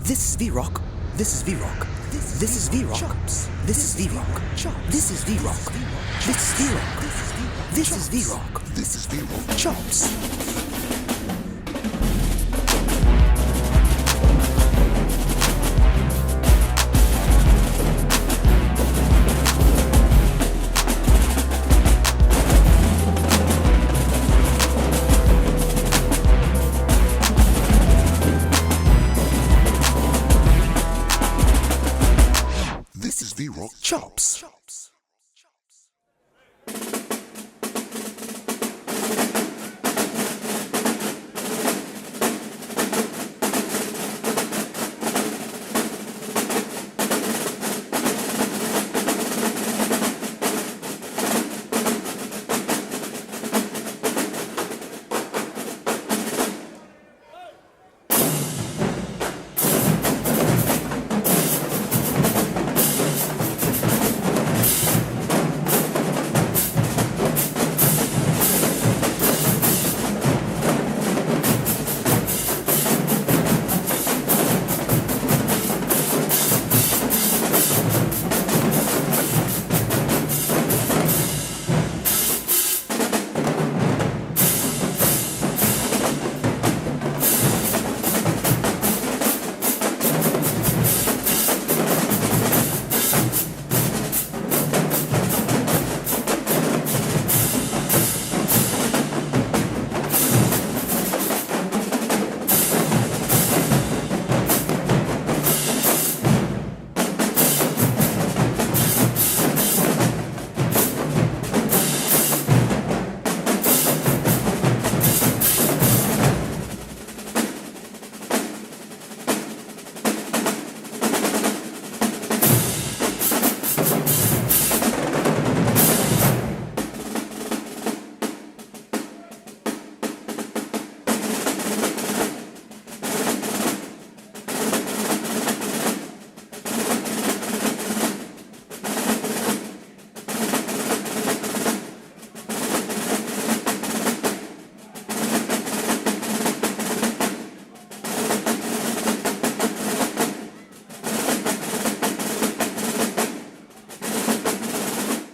This is VRoc. This is VRoc. This is VRoc. This is VRoc. This is VRoc. This is VRoc. This is VRoc. This is VRoc. Chops. This is VRoc. Chops.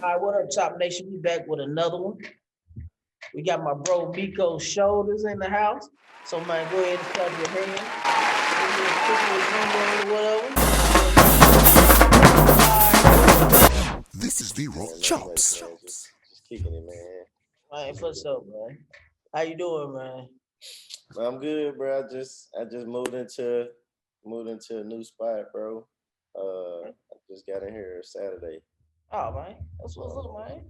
All right, what up, Top Nation? We back with another one. We got my bro Meco Shoulders in the house. So, man, go ahead and clap your hands. This is VRoc. Chops. Just kicking it, man. Man, what's up, man? How you doing, man? But I'm good, bro. I just moved into a new spot, bro. I just got in here Saturday. Oh, man, that's what's up, man.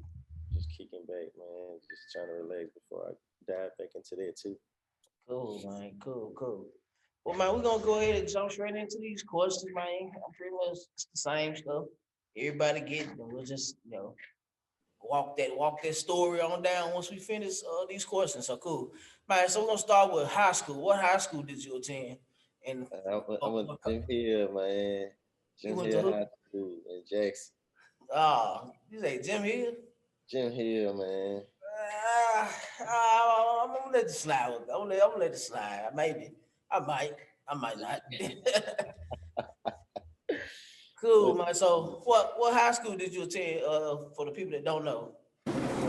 Just kicking back, man. Just trying to relax before I dive back into that too. Cool, man. Cool. Well, man, we're gonna go ahead and jump straight into these questions, man. I'm pretty much it's the same stuff. Everybody get, we'll just walk that story on down once we finish these questions. So cool, man. So we're gonna start with high school. What high school did you attend? And I went to Jim Hill, man. you Jim went to Hill who? High School in Jackson. You say Jim Hill? Jim Hill, man. I'm gonna let it slide. I'm gonna let it slide. Maybe I might not. Cool, man. So what high school did you attend? For the people that don't know,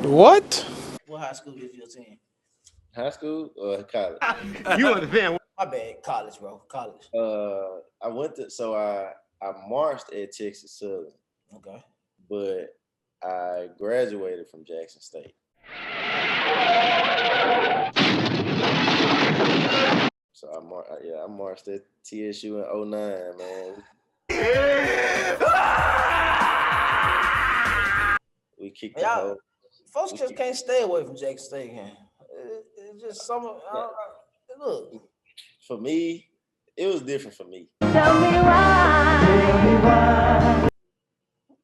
What? what high school did you attend? High school or college? You understand? My bad, college, bro. College. I went to I marched at Texas Southern, Okay. but I graduated from Jackson State. So I marched at TSU in '09, man. We kicked the whole. Folks just can't stay away from Jackson State. It's just some. Look. For me, it was different for me. Tell me why.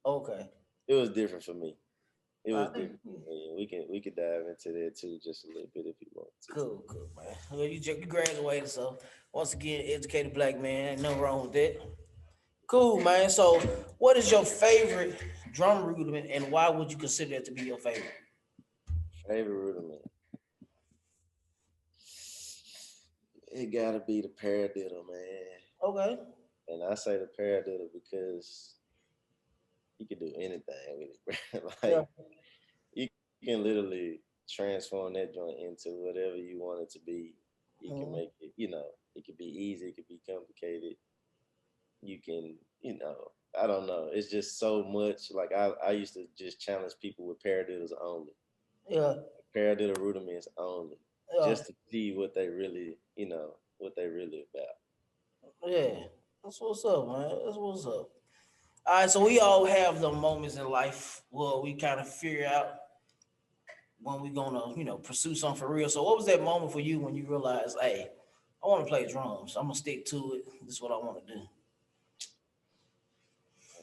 Okay. It was different for me. It was different. Yeah, we can dive into that too, just a little bit if you want to. Cool, man. Well, you graduated, so once again, educated black man, ain't nothing wrong with that. Cool, man. So, what is your favorite drum rudiment, and why would you consider it to be your favorite? Favorite rudiment? It gotta be the paradiddle, man. Okay. And I say the paradiddle because you can do anything with it, bro. Yeah. Like you can literally transform that joint into whatever you want it to be. You can Mhm. make it, it could be easy, it could be complicated. You can, I don't know. It's just so much. Like I used to just challenge people with paradiddles only, Yeah. paradiddle rudiments only, Yeah. just to see what they really, what they really about. Yeah. That's what's up, man. That's what's up. All right, so we all have the moments in life where we kind of figure out when we're gonna, pursue something for real. So what was that moment for you when you realized, hey, I want to play drums. I'm gonna stick to it. This is what I want to do.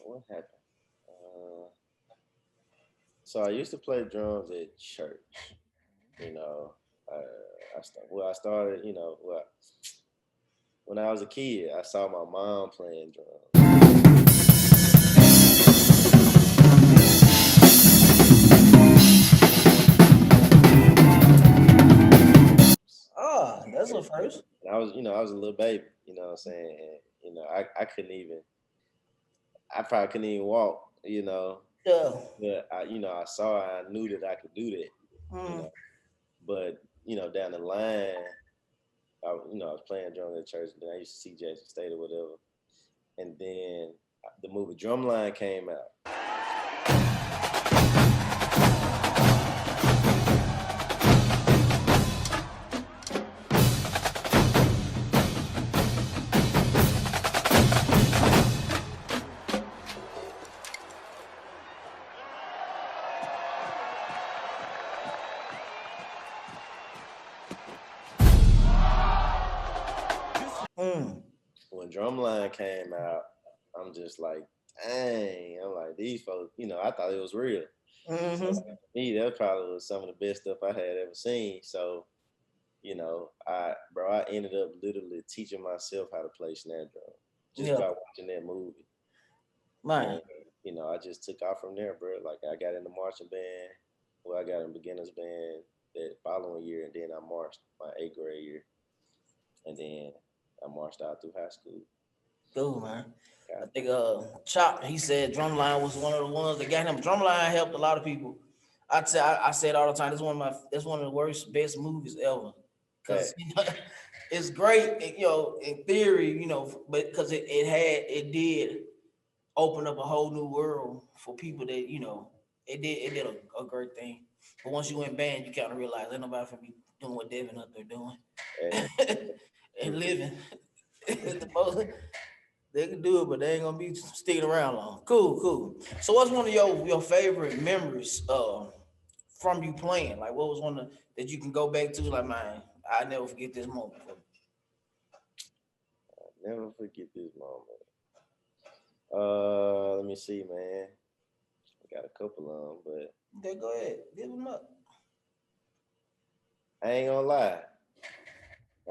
What happened? Uh, so I used to play drums at church. You know, I started. When I was a kid, I saw my mom playing drums. Ah, that's a first. And I was a little baby. You know what I'm saying? And, I couldn't even. I probably couldn't even walk. Yeah. But I saw. I knew that I could do that. You Mm. know, but down the line, I was playing drums at church. And then I used to see Jackson State or whatever. And then the movie Drumline came out. Mm. When Drumline came out, I'm just like, dang. I'm like, these folks, I thought it was real. So Mm-hmm. to me, that probably was some of the best stuff I had ever seen. So, I ended up literally teaching myself how to play snare drum just Yeah. by watching that movie. Man. And, I just took off from there, bro. Like I got in the marching band. Well, I got in beginners band that following year, and then I marched my 8th grade year. And then I marched out through high school. Cool, man. I Got think Chop, he said Drumline was one of the ones that got him. Drumline helped a lot of people. I say it all the time. It's one of the worst, best movies ever. that. Cause it's great, in theory, but because it did open up a whole new world for people that, it did a great thing. But once you went band, you kind of realize ain't nobody for me doing what Devin up there doing And and living. The most, they can do it, but they ain't gonna be sticking around long. Cool, cool. So what's one of your favorite memories from you playing? Like what was one that you can go back to? Like, man, I never forget this moment. never forget this moment. Let me see, man. I got a couple of them, but Okay, go ahead. Give them up. I ain't gonna lie.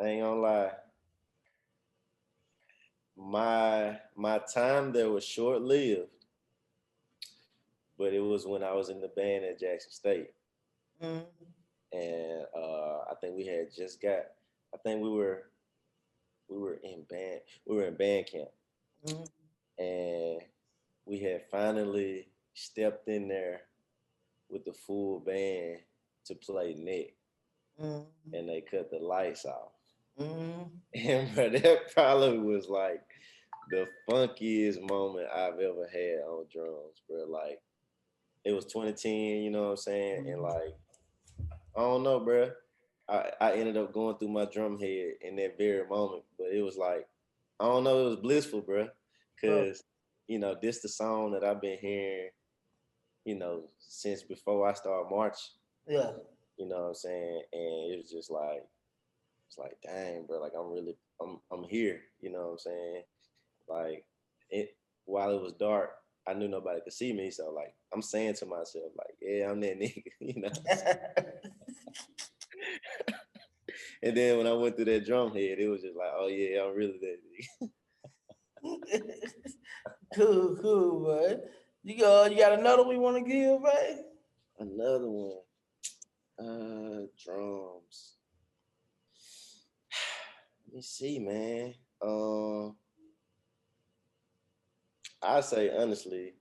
I ain't gonna lie. My time there was short lived, but it was when I was in the band at Jackson State, Mm-hmm. and I think we had just got. I think we were in band camp, Mm-hmm. and we had finally stepped in there with the full band to play Nick, Mm-hmm. and they cut the lights off. Mm-hmm. And bro, that probably was like the funkiest moment I've ever had on drums, bro. Like it was 2010, you know what I'm saying? And like, I don't know, bro. I ended up going through my drum head in that very moment, but it was like, I don't know, it was blissful, bro. Bro, Cause, this the song that I've been hearing, since before I started marching, yeah. you know what I'm saying? And it was just like, it's like, dang, bro, like I'm here, you know what I'm saying? Like it while it was dark, I knew nobody could see me. So like I'm saying to myself, like, yeah, I'm that nigga, And then when I went through that drum head, it was just like, oh yeah, I'm really that nigga. Cool, cool, man. You got another we want to give, man? Another one. Drums. Let me see, man. I say honestly,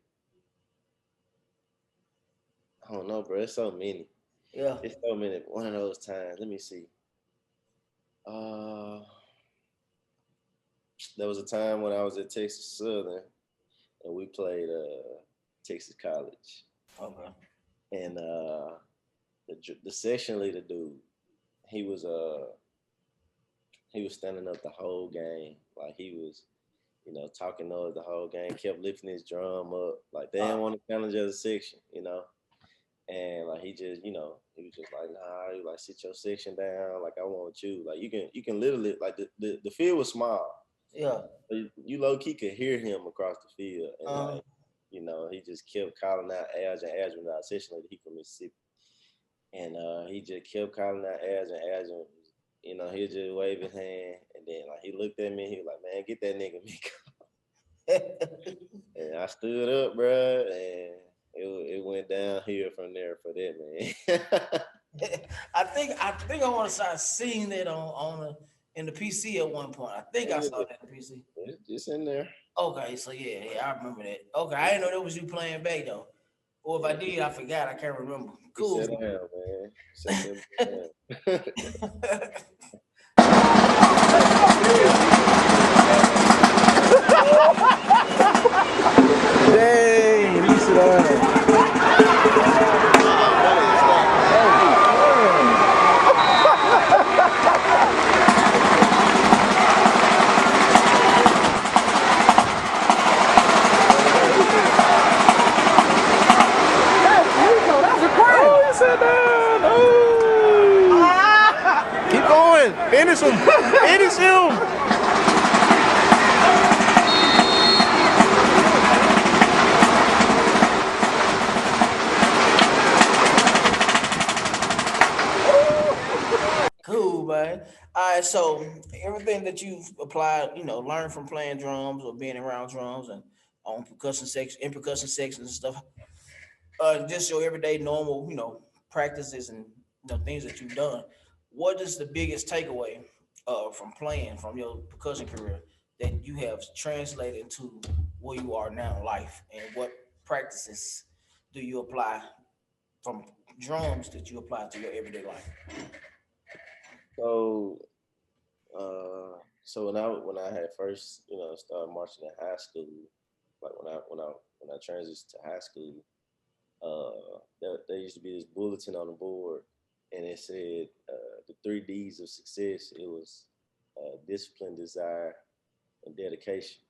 I don't know, bro. It's so many. Yeah. It's so many. One of those times. Let me see. Uh, there was a time when I was at Texas Southern and we played Texas College, Okay. and the section leader dude, he was he was standing up the whole game, like he was, talking noise the whole game, kept lifting his drum up, like they didn't want to challenge the other section, and like he just, he was just like, nah, you like sit your section down, like I want you, like you can literally like the field was small, Yeah. but you low key could hear him across the field, and Uh-huh. like he just kept calling out Edge and Edge was our section leader, he from Mississippi, and he just kept calling out Edge and Edge, and he just wave his hand, and then like he looked at me, he was like, man, get that nigga Meco. And I stood up, bro, and it went downhill from there for that, man. I think I want to start seeing it in the PC at one point. I think I saw that in the PC. It's in there. Okay, so yeah, I remember that. Okay, I didn't know that was you playing back though. Or if I did, I forgot. I can't remember. Cool. Sit down, man. Sit down. Dang, you sit down. Sit down. Oh. Keep going. Finish him. Finish him. Cool, man. All right, so everything that you've applied, learned from playing drums or being around drums and on percussion sections and stuff, just your everyday normal, practices and things that you've done. What is the biggest takeaway from playing from your percussion career that you have translated to where you are now in life, and what practices do you apply from drums that you apply to your everyday life? So, when I had first, started marching in high school, like when I transitioned to high school, there used to be this bulletin on the board, and it said the 3 Ds of success. It was discipline, desire, and dedication.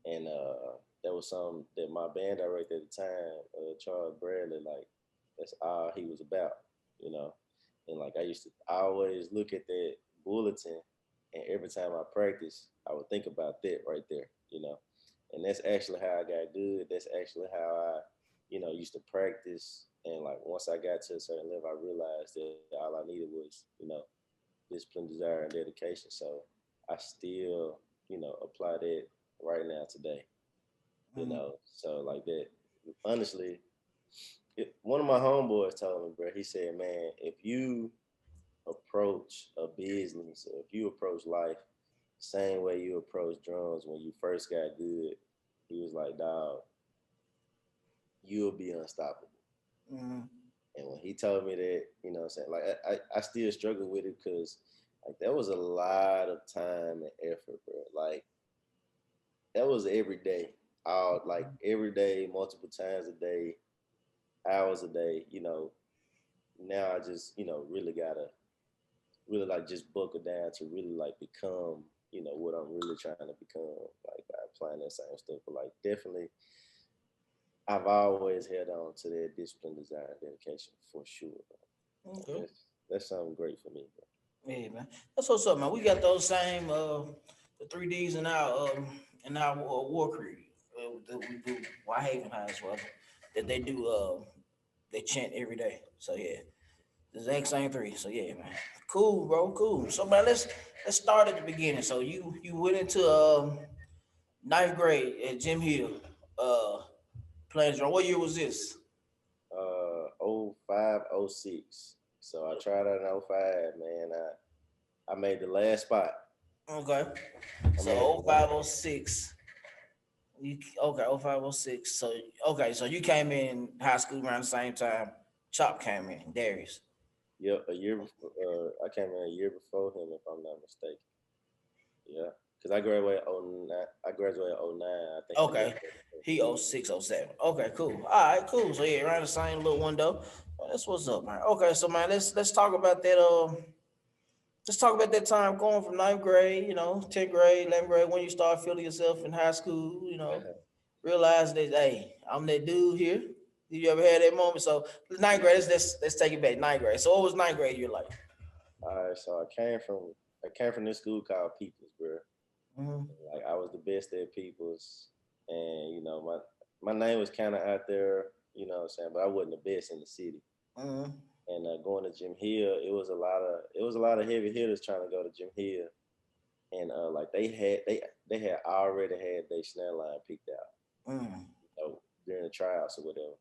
And that was something that my band director at the time, Charles Bradley, like that's all he was about, you know. And like I used to always look at that bulletin, and every time I practice, I would think about that right there. And that's actually how I got good. That's actually how I, used to practice. And like once I got to a certain level, I realized that all I needed was, discipline, desire, and dedication. So I still, apply that right now today. So like that. Honestly, one of my homeboys told me, bro. He said, "Man, if you approach a business, or if you approach life, same way you approach drums when you first got good," he was like, "Dog, you'll be unstoppable." Mm-hmm. And when he told me that, what I'm saying, like I still struggle with it because like that was a lot of time and effort, bro. Like that was every day, all like every day, multiple times a day, hours a day. Now I just really gotta really like just buckle down to really like become what I'm really trying to become, like by applying that same stuff. But like definitely I've always held on to that discipline, desire, and dedication for sure. Okay. That's something great for me, bro. Yeah, man. That's what's up, man. We got those same the 3 Ds in our war creed. That we do Whitehaven High as well. That they do they chant every day. So yeah. The exact same three. So yeah, man. Cool, bro. Cool. So man, let's start at the beginning. So you went into ninth grade at Jim Hill, playing drum. What year was this? 05, 06. So I tried out in 05, man. I made the last spot. Okay. So 05, 06. You okay? 05, 06. So okay, so you came in high school around the same time. Chop came in. Darius. Yep, a year before. I came in a year before him, if I'm not mistaken. Yeah, because I graduated oh 09. I graduated oh 09. I think he Okay. graduated. He 06, 07. Okay, cool. All right, cool. So yeah, around the same little window. Well, that's what's up, man. Okay, so man, let's talk about that. Let's talk about that time going from ninth grade, 10th grade, 11th grade, when you start feeling yourself in high school, realize that hey, I'm that dude here. Did you ever had that moment? So ninth grade, let's take it back. Ninth grade. So what was ninth grade? You're like, All right, so I came from this school called Peoples, bro. mm-hmm, Like I was the best at Peoples, and my name was kind of out there, what I'm saying, but I wasn't the best in the city. mm-hmm, And going to Jim Hill, it was a lot of heavy hitters trying to go to Jim Hill, and like they had already had their snare line picked out, mm-hmm. during the tryouts or whatever.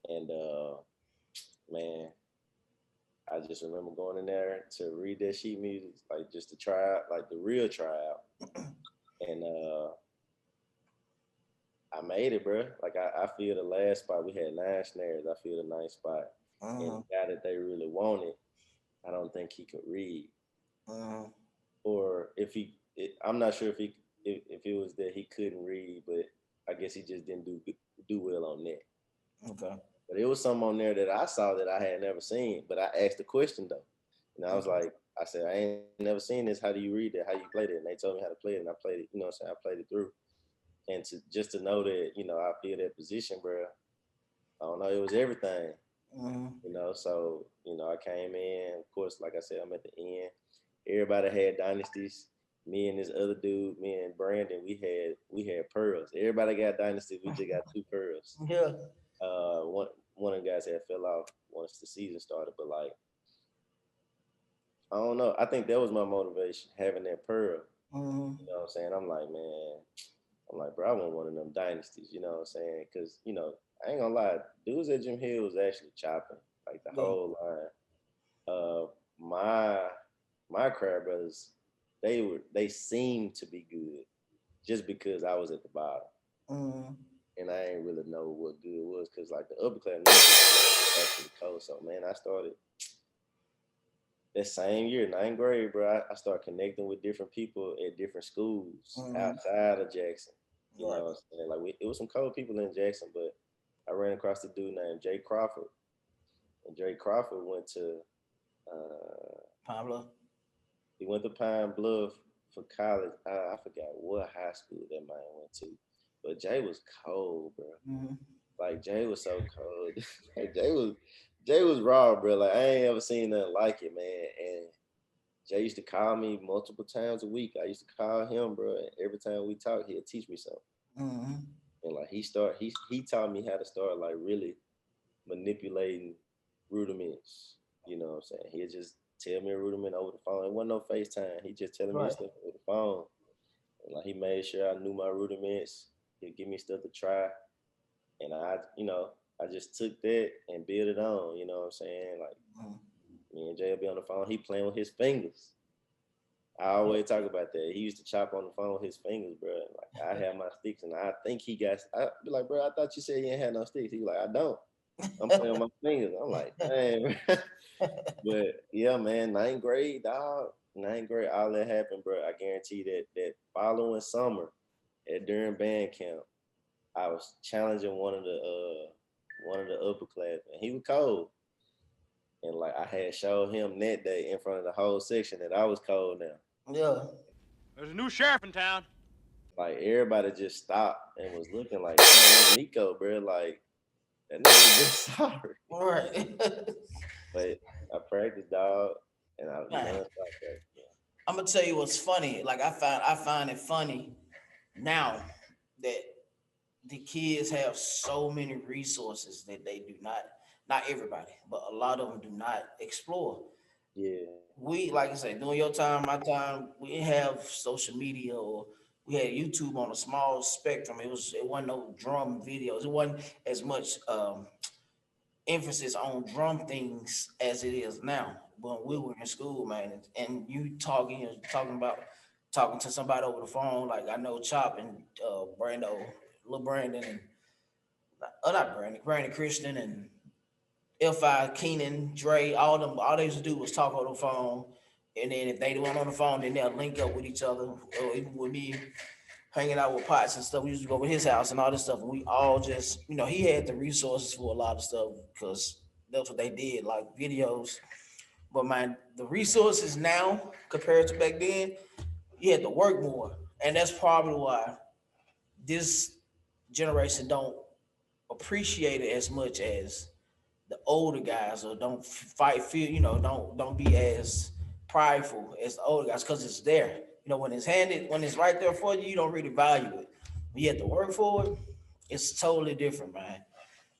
And man, I just remember going in there to read that sheet music, like just to try out, like the real tryout, and I made it, bro. Like I feel the last spot we had 9 snares. I feel the ninth spot, and Mm-hmm. the guy that they really wanted, I don't think he could read, Mm-hmm. or I'm not sure if it was that he couldn't read, but I guess he just didn't do well on that. Okay. But it was something on there that I saw that I had never seen. But I asked the question though, and I was Okay. like, I said, I ain't never seen this. How do you read that? How you play that? And they told me how to play it, and I played it. You know what I'm saying? I played it through, and to know that I feel that position, bro. I don't know. It was everything. Mm-hmm. So I came in. Of course, like I said, I'm at the end. Everybody had dynasties. Me and this other dude, me and Brandon, we had pearls. Everybody got dynasties. We just got 2 pearls. Yeah. One of the guys had fell off once the season started, but like I don't know. I think that was my motivation, having that pearl. Mm-hmm. You know what I'm saying? I'm like, bro, I want one of them dynasties. You know what I'm saying? Because I ain't gonna lie, dudes at Jim Hill was actually chopping like the Yeah. whole line. My crab brothers, they seemed to be good just because I was at the bottom, Mm-hmm. and I ain't really know what good was because like the upper class was actually cold. So man, I started that same year, ninth grade, bro. I started connecting with different people at different schools Mm-hmm. outside of Jackson. You know Right. what I'm saying? Like it was some cold people in Jackson, but I ran across a dude named Jay Crawford, and Jay Crawford went to uh, Pablo. he went to Pine Bluff for college. I forgot what high school that man went to, but Jay was cold, bro. Mm-hmm. Like Jay was so cold. Like Jay was raw, bro. Like I ain't ever seen nothing like it, man. And Jay used to call me multiple times a week. I used to call him, bro. And every time we talk, he'd teach me something. Mm-hmm. And like he taught me how to start like really manipulating rudiments. You know what I'm saying? He'd just tell me a rudiment over the phone. It wasn't no FaceTime. He just telling me Right. stuff over the phone. And like he made sure I knew my rudiments. He'd give me stuff to try. And I just took that and built it on. You know what I'm saying? Like Mm-hmm. me and Jay will be on the phone. He playing with his fingers. I always talk about that. He used to chop on the phone with his fingers, bro. Like I have my sticks, and I think he got. I be like, bro, I thought you said you ain't had no sticks. He like, I don't. I'm playing with my fingers. I'm like, dang. But yeah, man, ninth grade, dog. Ninth grade, all that happened, bro. I guarantee that following summer during band camp, I was challenging one of the upperclassmen. He was cold. And like I had showed him that day in front of the whole section that I was cold now. Yeah. There's a new sheriff in town. Like everybody just stopped and was looking like, man, that's Meco, bro. Like that nigga was just sorry. All right. But I practiced, dog, and I Man, nonstop practice. I'm gonna tell you what's funny. Like I find it funny now that the kids have so many resources that they do not everybody, but a lot of them do not explore. Yeah, We like I say, during your time, my time, we didn't have social media or we had YouTube on a small spectrum. It wasn't no drum videos. It wasn't as much emphasis on drum things as it is now. When we were in school, man, and you talking to somebody over the phone, like I know Chop and Brando, Lil Brandon and not Brandon Christian and L5, Keenan, Dre, all them, all they used to do was talk on the phone. And then if they weren't on the phone, then they'll link up with each other. Or even with me hanging out with Potts and stuff, we used to go to his house and all this stuff. And we all just, he had the resources for a lot of stuff because that's what they did, like videos. But man, the resources now compared to back then, you had to work more. And that's probably why this generation don't appreciate it as much as the older guys, or don't fight feel don't be as prideful as the older guys because it's there. When it's handed, when it's right there for you, you don't really value it. When you have to work for it, it's totally different, man.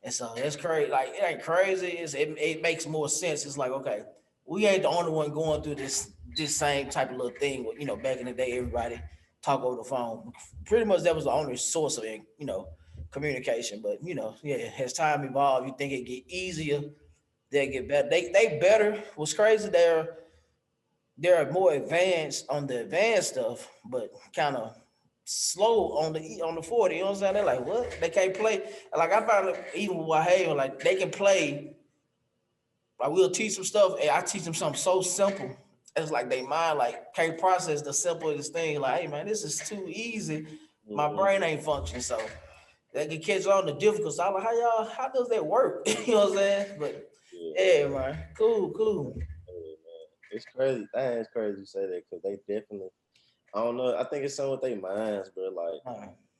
And so that's crazy. Like, it ain't crazy. It makes more sense. It's like, okay, we ain't the only one going through this same type of little thing. Back in the day, everybody talk over the phone. Pretty much that was the only source of communication. But yeah, as time evolved, you think it get easier, they get better. They better. What's crazy, they're more advanced on the advanced stuff, but kind of slow on the 40. You know what I'm saying? They're like, what? They can't play. Like, I found it, even with Wahave, like, they can play. Like, we'll teach them stuff, and I teach them something so simple. It's like they mind like can't process the simplest thing. Like, hey man, this is too easy. My brain ain't functioning, so they can catch on the difficult. So I'm like, how does that work? You know what I'm saying? But yeah, man, cool. It's crazy. That is crazy you say that because they definitely. I don't know. I think it's something with their minds, bro. Like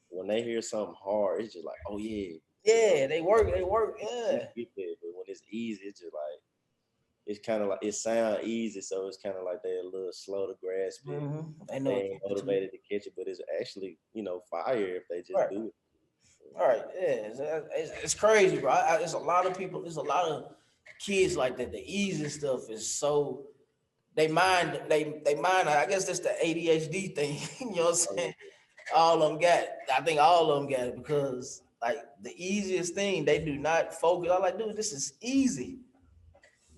when they hear something hard, it's just like, oh yeah. Yeah, they work. Yeah. But when it's easy, it's just like it's kind of like it sounds easy, so it's kind of like they're a little slow to grasp it. I know. They ain't motivated to catch it, but it's actually fire if they just do it. All right, yeah, it's crazy, bro. It's a lot of people. There's a lot of kids like that. The easy stuff is so they mind. They mind. I guess that's the ADHD thing. You know what I'm saying? All of them got it. I think all of them got it because like the easiest thing they do not focus. I'm like, dude, this is easy.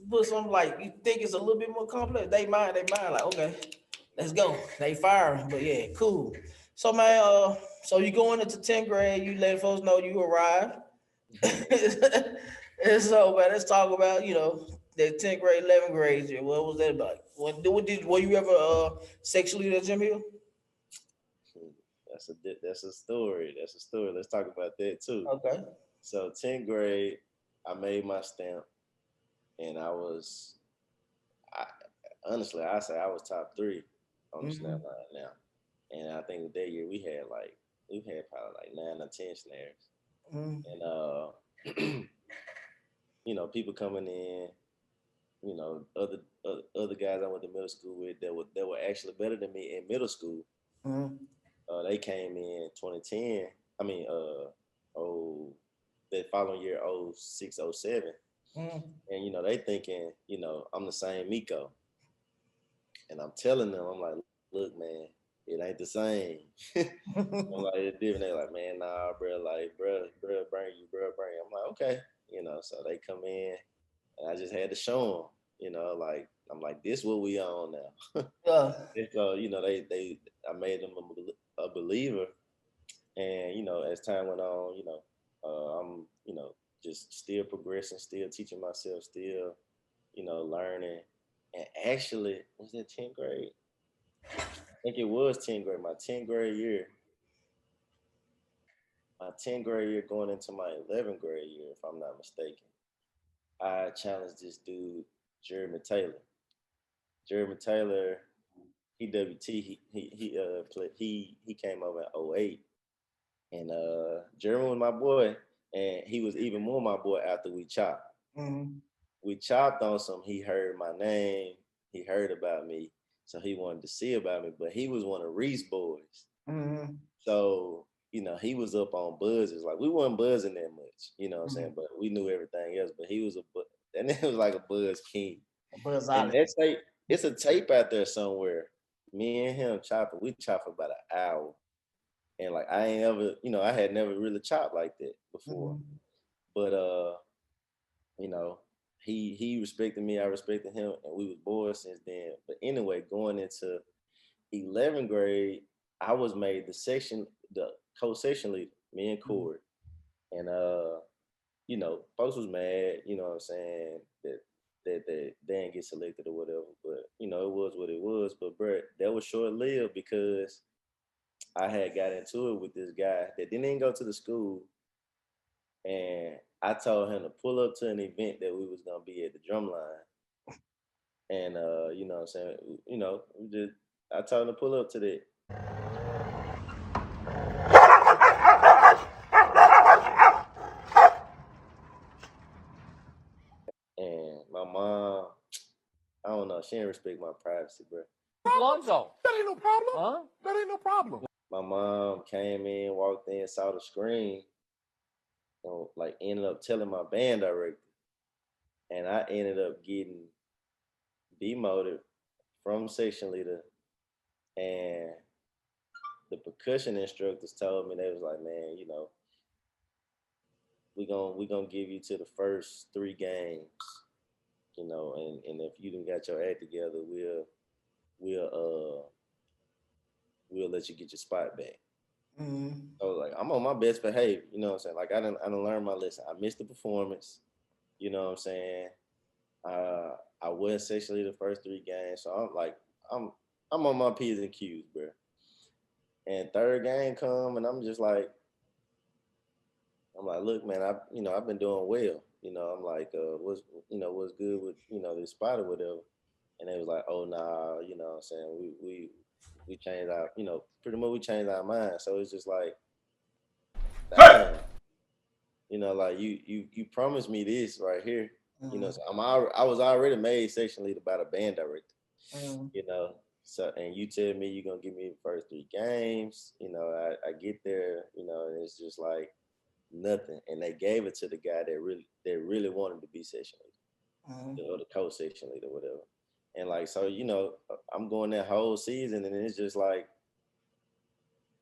But some like you think it's a little bit more complex. They mind. Like, okay, let's go. They firing. But yeah, cool. So man, so you going into 10th grade, you let folks know you arrived. And so man, let's talk about, that 10th grade, 11th grade year. What was that about? Were you ever sexually at Jim Hill? That's a story. Let's talk about that too. Okay. So 10th grade, I made my stamp, and honestly, I say I was top 3 on the snap line now. And I think that year we had probably like 9 or 10 snares. And people coming in, other guys I went to middle school with that were actually better than me in middle school. They came in 2010. I mean, that following year, 06, 07. And they thinking, I'm the same Meco. And I'm telling them, I'm like, look, man, it ain't the same. I'm like, it's different. They're like, man, nah, bro, like, bro, bring you. I'm like, okay, so they come in, and I just had to show them, like, I'm like, this what we on now. And so, I made them a believer, and as time went on, I'm, just still progressing, still teaching myself, still, learning. And actually, was that 10th grade? I think it was 10th grade. My 10th grade year going into my 11th grade year, if I'm not mistaken, I challenged this dude, Jeremy Taylor. PWT, he came over in 08. And Jeremy was my boy, and he was even more my boy after we chopped. We chopped on some, he heard my name, he heard about me, so he wanted to see about me, but he was one of Reese boys. So, he was up on buzzers. Like, we wasn't buzzing that much, what I'm saying? But we knew everything else, but he was and it was like a buzz king. And that tape, it's a tape out there somewhere. Me and him chopping, we chopped for about an hour. And like, I ain't ever, I had never really chopped like that before. But, he respected me, I respected him, and we was boys since then. But anyway, going into 11th grade, I was made the co-section leader. me and Corey. And you know, folks was mad, you know what I'm saying, that they didn't get selected or whatever. But, you know, it was what it was. But bro, that was short lived because I had got into it with this guy that didn't even go to the school. And I told him to pull up to an event that we was gonna be at the drumline. And you know what I'm saying, you know, I told him to pull up to that. And my mom, I don't know, she didn't respect my privacy, bro. Lonzo. That ain't no problem. Huh? That ain't no problem. My mom came in, walked in, saw the screen, and like ended up telling my band director. And I ended up getting demoted from section leader. And the percussion instructors told me, they was like, man, you know, we gonna give you to the first 3 games, you know, and if you didn't got your act together, we'll let you get your spot back. Mm-hmm. I was like, I'm on my best behavior, you know what I'm saying? Like I done learned my lesson. I missed the performance, you know what I'm saying? I was sexually the first 3 games, so I'm like, I'm on my P's and Q's, bro. And 3rd game come, and I'm like, look, man, I've been doing well, you know. I'm like, what's good with, you know, this spot or whatever. And they was like, oh nah, you know what I'm saying, we changed our, you know, pretty much we changed our mind. So it's just like, damn, you know, like you promised me this right here. Mm-hmm. You know, so I was already made section leader by the band director. Mm-hmm. You know, so and you tell me you're gonna give me the first 3 games. You know, I get there, you know, and it's just like nothing. And they gave it to the guy that really wanted to be section leader, mm-hmm. or the co-section leader, whatever. And like, so, you know, I'm going that whole season, and it's just like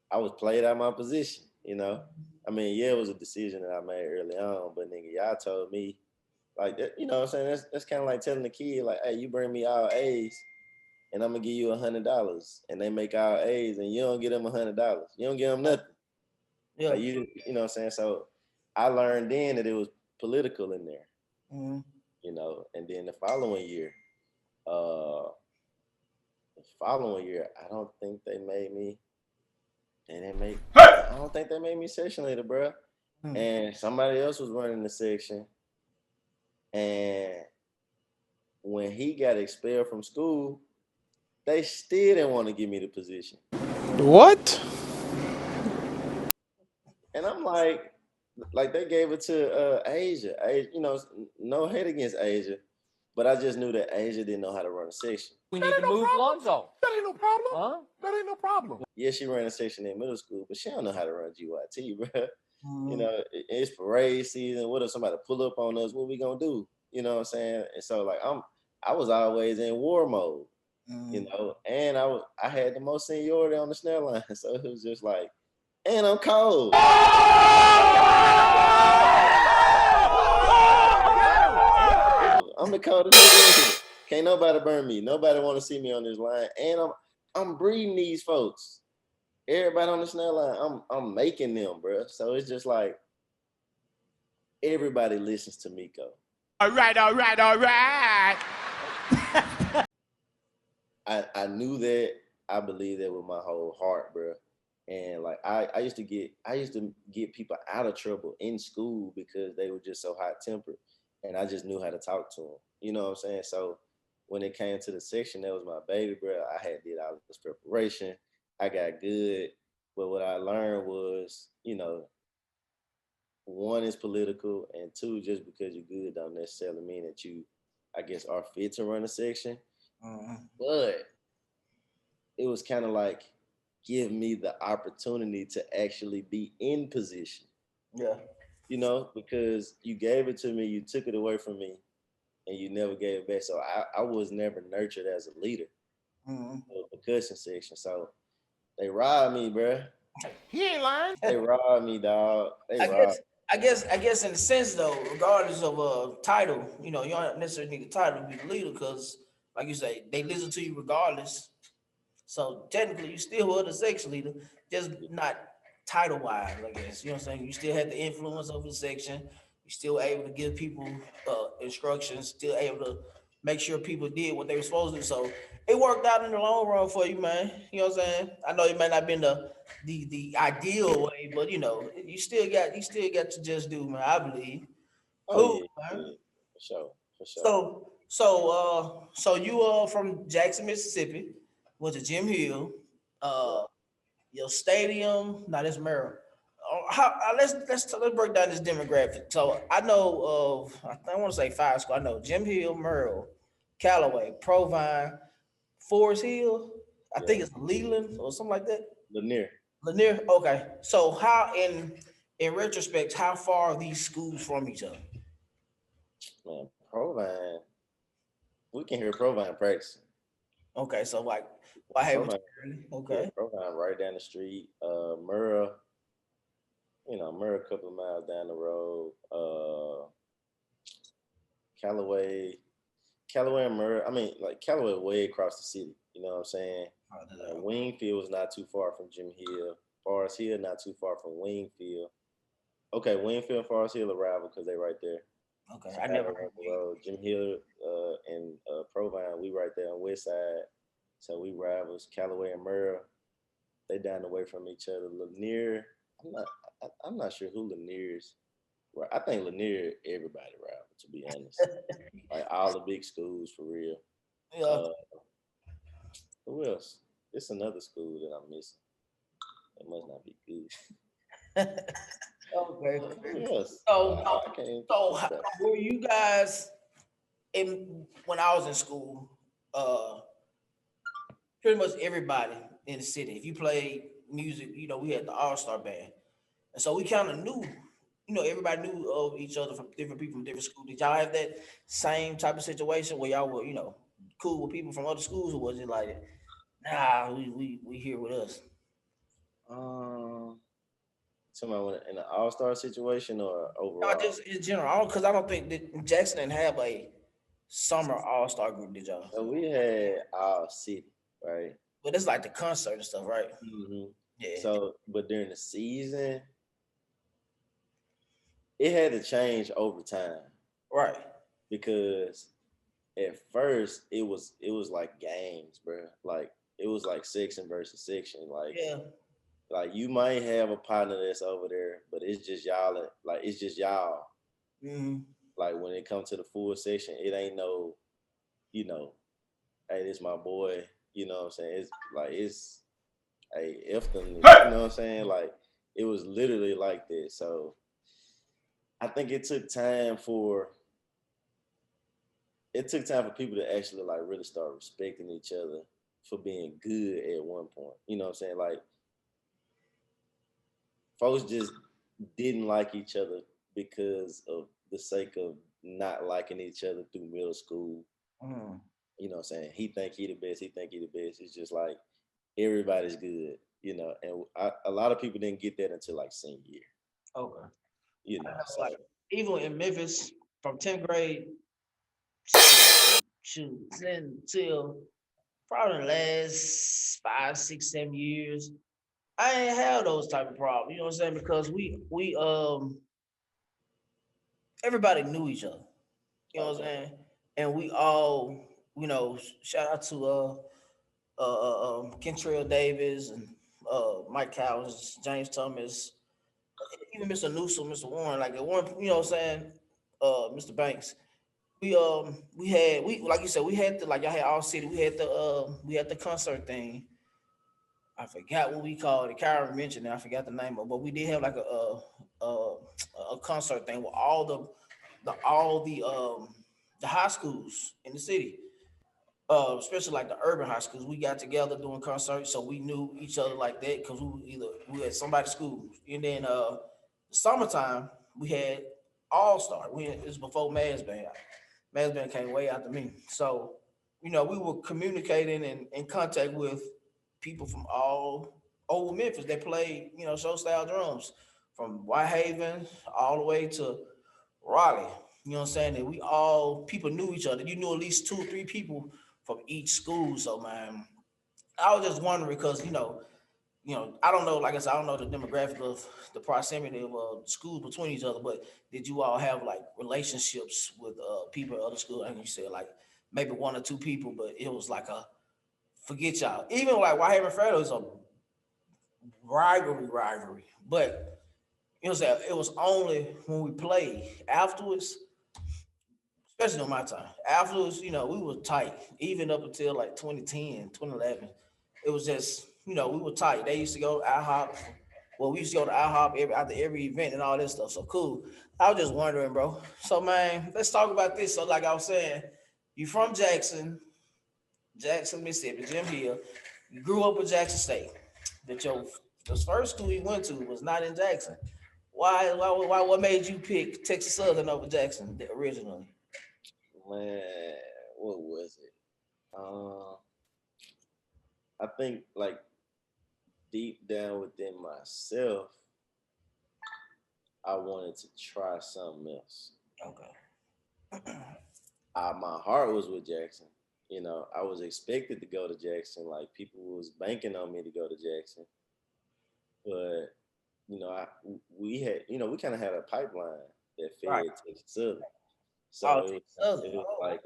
I was played out my position, you know. I mean, yeah, it was a decision that I made early on, but nigga, y'all told me like that, you know what I'm saying? That's kind of like telling the kid, like, hey, you bring me all A's and I'm gonna give you $100, and they make all A's and you don't get them $100. You don't give them nothing. Yeah. Like you know what I'm saying? So I learned then that it was political in there. Mm-hmm. You know, and then the following year, I don't think they made me. I don't think they made me section leader, bro. Mm-hmm. And somebody else was running the section. And when he got expelled from school, they still didn't want to give me the position. What? And I'm like they gave it to Asia. You know, no hate against Asia, but I just knew that Asia didn't know how to run a section. We need to move Lonzo. That ain't no problem. Huh? That ain't no problem. Yeah, she ran a section in middle school, but she don't know how to run GYT, bro. Mm-hmm. You know, it's parade season. What if somebody pull up on us? What we gonna do? You know what I'm saying? And so like I was always in war mode, mm-hmm. you know, and I had the most seniority on the snare line, so it was just like, and I'm cold. I'm the coldest nigga in here. Can't nobody burn me. Nobody want to see me on this line, and I'm breeding these folks. Everybody on the snare line, I'm making them, bro. So it's just like everybody listens to Meco. All right. I knew that. I believe that with my whole heart, bro. And like I used to get people out of trouble in school because they were just so hot tempered, and I just knew how to talk to them. You know what I'm saying? So when it came to the section, that was my baby, bro. I had did all this preparation. I got good, but what I learned was, you know, 1 is political, and 2, just because you're good don't necessarily mean that you, I guess, are fit to run a section. Mm-hmm. But it was kind of like, give me the opportunity to actually be in position. Yeah. You know, because you gave it to me, you took it away from me, and you never gave it back. So I was never nurtured as a leader, mm-hmm. of the percussion section. So they robbed me, bro. He ain't lying. They robbed me, dog. I guess in a sense though, regardless of title, you know, you don't necessarily need a title to be the leader, because like you say, they listen to you regardless. So technically you still were the section leader, just not title wise, I guess. You know what I'm saying? You still had the influence of the section. You still able to give people instructions, still able to make sure people did what they were supposed to. So it worked out in the long run for you, man. You know what I'm saying? I know it may not been the ideal way, but you still got to just do, man. I believe. Oh Cool, yeah, man. yeah, for sure, for sure. So you are from Jackson, Mississippi, went to Jim Hill. Right. Uh, your stadium. Now this Maryland. Let's break down this demographic. So I know of I want to say five schools. I know Jim Hill, Merle, Callaway, Provine, Forest Hill. I Yeah, think it's Leland or something like that. Lanier. Lanier. Okay. So how in retrospect, how far are these schools from each other? Man, Provine. We can hear Provine practicing. Okay. So like, why have Provine, yeah, okay. Provine right down the street. Murrah, Murrah a couple of miles down the road. Callaway, Callaway and Murrah. I mean, like Callaway way across the city. You know what I'm saying? Wingfield was not too far from Jim Hill. Forest Hill not too far from Wingfield. Okay, Wingfield and Forest Hill are rival because they right there. Okay. So I right never on heard. the road. Jim Hill and Provine, we right there on West Side. So we rivals. Callaway and Murrah, they down the way from each other. Lanier, I'm not sure who Lanier's. Right, I think Lanier everybody rival to be honest. Like all the big schools for real. Yeah. Uh, who else? It's another school that I'm missing. It must not be good. Okay. Who else? So I can't even so think about it. were you guys in when I was in school? Pretty much everybody in the city. If you played music, we had the All Star band, and so we kind of knew, everybody knew of each other from different people from different schools. Did y'all have that same type of situation where y'all were, cool with people from other schools, or was it like, nah, we here with us? Um, Somebody in an all-star situation or No, overall? just in general, because I don't think that Jackson didn't have a summer All Star group, did y'all? So we had our city, right? But it's like the concert and stuff, right? hmm Yeah, So, but during the season, it had to change over time right. because at first it was like games, bro. Like it was like section versus section. Yeah. Like you might have a partner that's over there, but it's just y'all. Like it's just y'all. Hmm. Like when it comes to the full section, it ain't no, you know, hey, this my boy. You know what I'm saying? It's like it's hey, F them. You know what I'm saying? Like it was literally like this. So I think it took time for people to actually like really start respecting each other for being good at one point. You know what I'm saying? Like folks just didn't like each other because of the sake of not liking each other through middle school. Mm. You know what I'm saying? He think he the best. He think he the best. It's just like everybody's good. And a lot of people didn't get that until like senior year. Okay. So Like even in Memphis from 10th grade to till probably the last 5, 6, 7 years, I ain't have those type of problems. You know what I'm saying? Because we everybody knew each other. You know what I'm okay, saying? And we all, shout out to Kentrell Davis and Mike Cowens, James Thomas, even Mr. Newsom, Mr. Warren, like at one, you know what I'm saying? Mr. Banks. We like you said, we had the like y'all had all city, we had the concert thing. I forgot what we called it. Kyra mentioned it. I forgot the name of it, but we did have like a concert thing with all the high schools in the city, especially like the urban high schools. We got together doing concerts, so we knew each other like that because we had somebody's school, and then the summertime we had All Star. It was before Mass Band. Mass Band came way after me, so we were communicating and in contact with people from all over Memphis that played show style drums from Whitehaven all the way to Raleigh. You know what I'm saying? That we all people knew each other. You knew at least 2 or 3 people from each school. So man, I was just wondering because I don't know. Like I said, I don't know the demographic of the proximity of schools between each other. But did you all have like relationships with people at other schools? And you said like maybe one or two people, but it was like a forget y'all. Even like Whitehaven Fairfield is a rivalry. But it was only when we played afterwards, especially on my time. Afterwards, we were tight, even up until like 2010, 2011. It was just, we were tight. They used to go to IHOP. Well, we used to go to IHOP after every event and all this stuff. So cool. I was just wondering, bro. So man, let's talk about this. So like I was saying, you from Jackson, Mississippi, Jim Hill. You grew up with Jackson State. That your the first school you went to was not in Jackson. Why? What made you pick Texas Southern over Jackson originally? Man, what was it? I think like deep down within myself, I wanted to try something else. Okay. My heart was with Jackson. I was expected to go to Jackson. Like people was banking on me to go to Jackson, but we had, we kind of had a pipeline that fed Right. Texas Southern. Oh, So Texas Southern. it was Oh. like,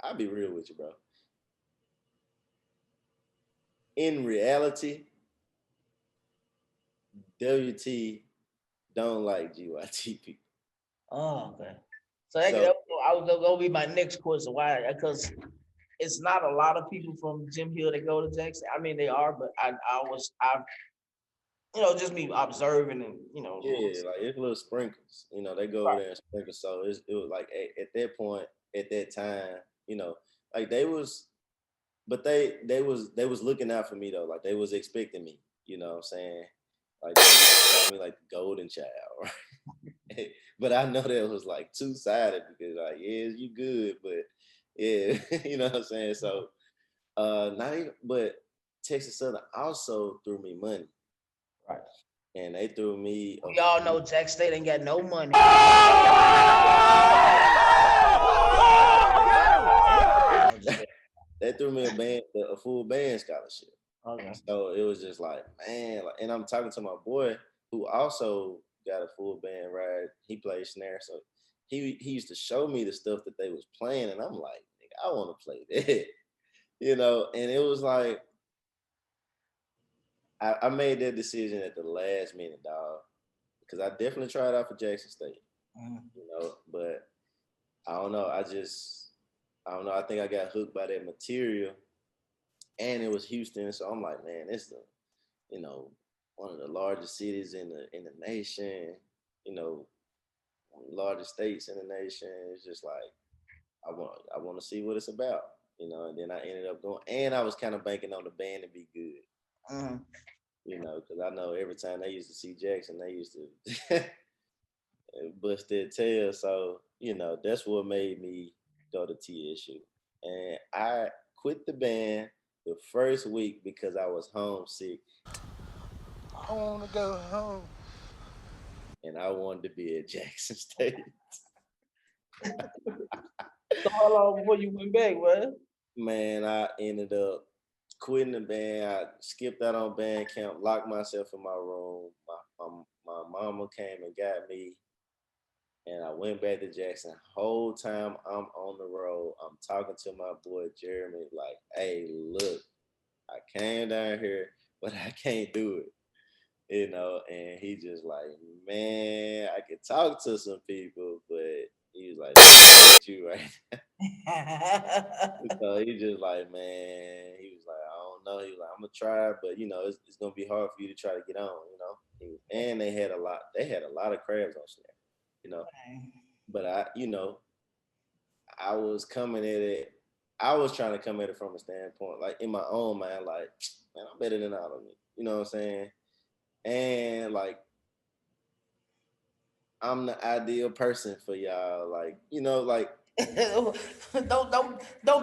I'll be real with you, bro. In reality, WT don't like GYT people. Oh, okay. So I was gonna be my next question. Why? Because it's not a lot of people from Jim Hill that go to Jackson. I mean, they are, but just me observing and yeah, like it's little sprinkles. They go over there and sprinkle. So it was like at that point, at that time, like they was, but they was looking out for me though. Like they was expecting me. You know what I'm saying? Like they call me like the golden child, right? But I know that was like two sided because like yeah, you good, but yeah, you know what I'm saying. So not even, but Texas Southern also threw me money, right. and they threw me. We all know Jack State ain't got no money. They threw me a full band scholarship. Okay. So it was just like, man, like, and I'm talking to my boy who also got a full band ride. He plays snare, so he used to show me the stuff that they was playing, and I'm like, nigga, I want to play that, And it was like I made that decision at the last minute, dog, because I definitely tried out for Jackson State, but I don't know. I don't know. I think I got hooked by that material, and it was Houston, so I'm like, man, it's one of the largest cities in the nation, one of the largest states in the nation. It's just like I want to see what it's about, And then I ended up going, and I was kind of banking on the band to be good, Mm-hmm. Because I know every time they used to see Jackson, they used to bust their tail. So that's what made me go to TSU, and I quit the band the first week because I was homesick. I want to go home. And I wanted to be at Jackson State. So how long before you went back, man? Man, I ended up quitting the band. I skipped out on band camp, locked myself in my room. My mama came and got me, and I went back to Jackson. Whole time I'm on the road, I'm talking to my boy Jeremy, like, hey, look, I came down here, but I can't do it. And he just like, man, I could talk to some people, but he was like, you right now. So he just like, man, he was like, I don't know. He was like, I'm gonna try, but it's gonna be hard for you to try to get on, And they had a lot of crabs on snare, But I was coming at it. I was trying to come at it from a standpoint, like in my own mind, like, man, I'm better than all of them. You know what I'm saying? And like, I'm the ideal person for y'all. Like, like don't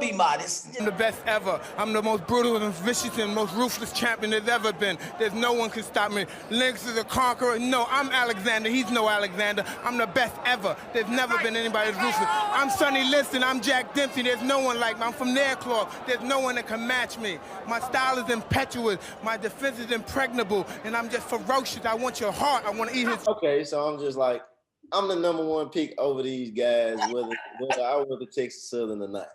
be modest. I'm the best ever. I'm the most brutal and vicious and most ruthless champion there's ever been. There's no one can stop me. Lynx is a conqueror. No, I'm Alexander. He's no Alexander. I'm the best ever. There's never been anybody as ruthless. I'm Sonny Liston. I'm Jack Dempsey. There's no one like me. I'm from Nairclaw. There's no one that can match me. My style is impetuous. My defense is impregnable. And I'm just ferocious. I want your heart. I want to eat his... Okay, so I'm just like, I'm the number one pick over these guys, whether I went to Texas Southern or not.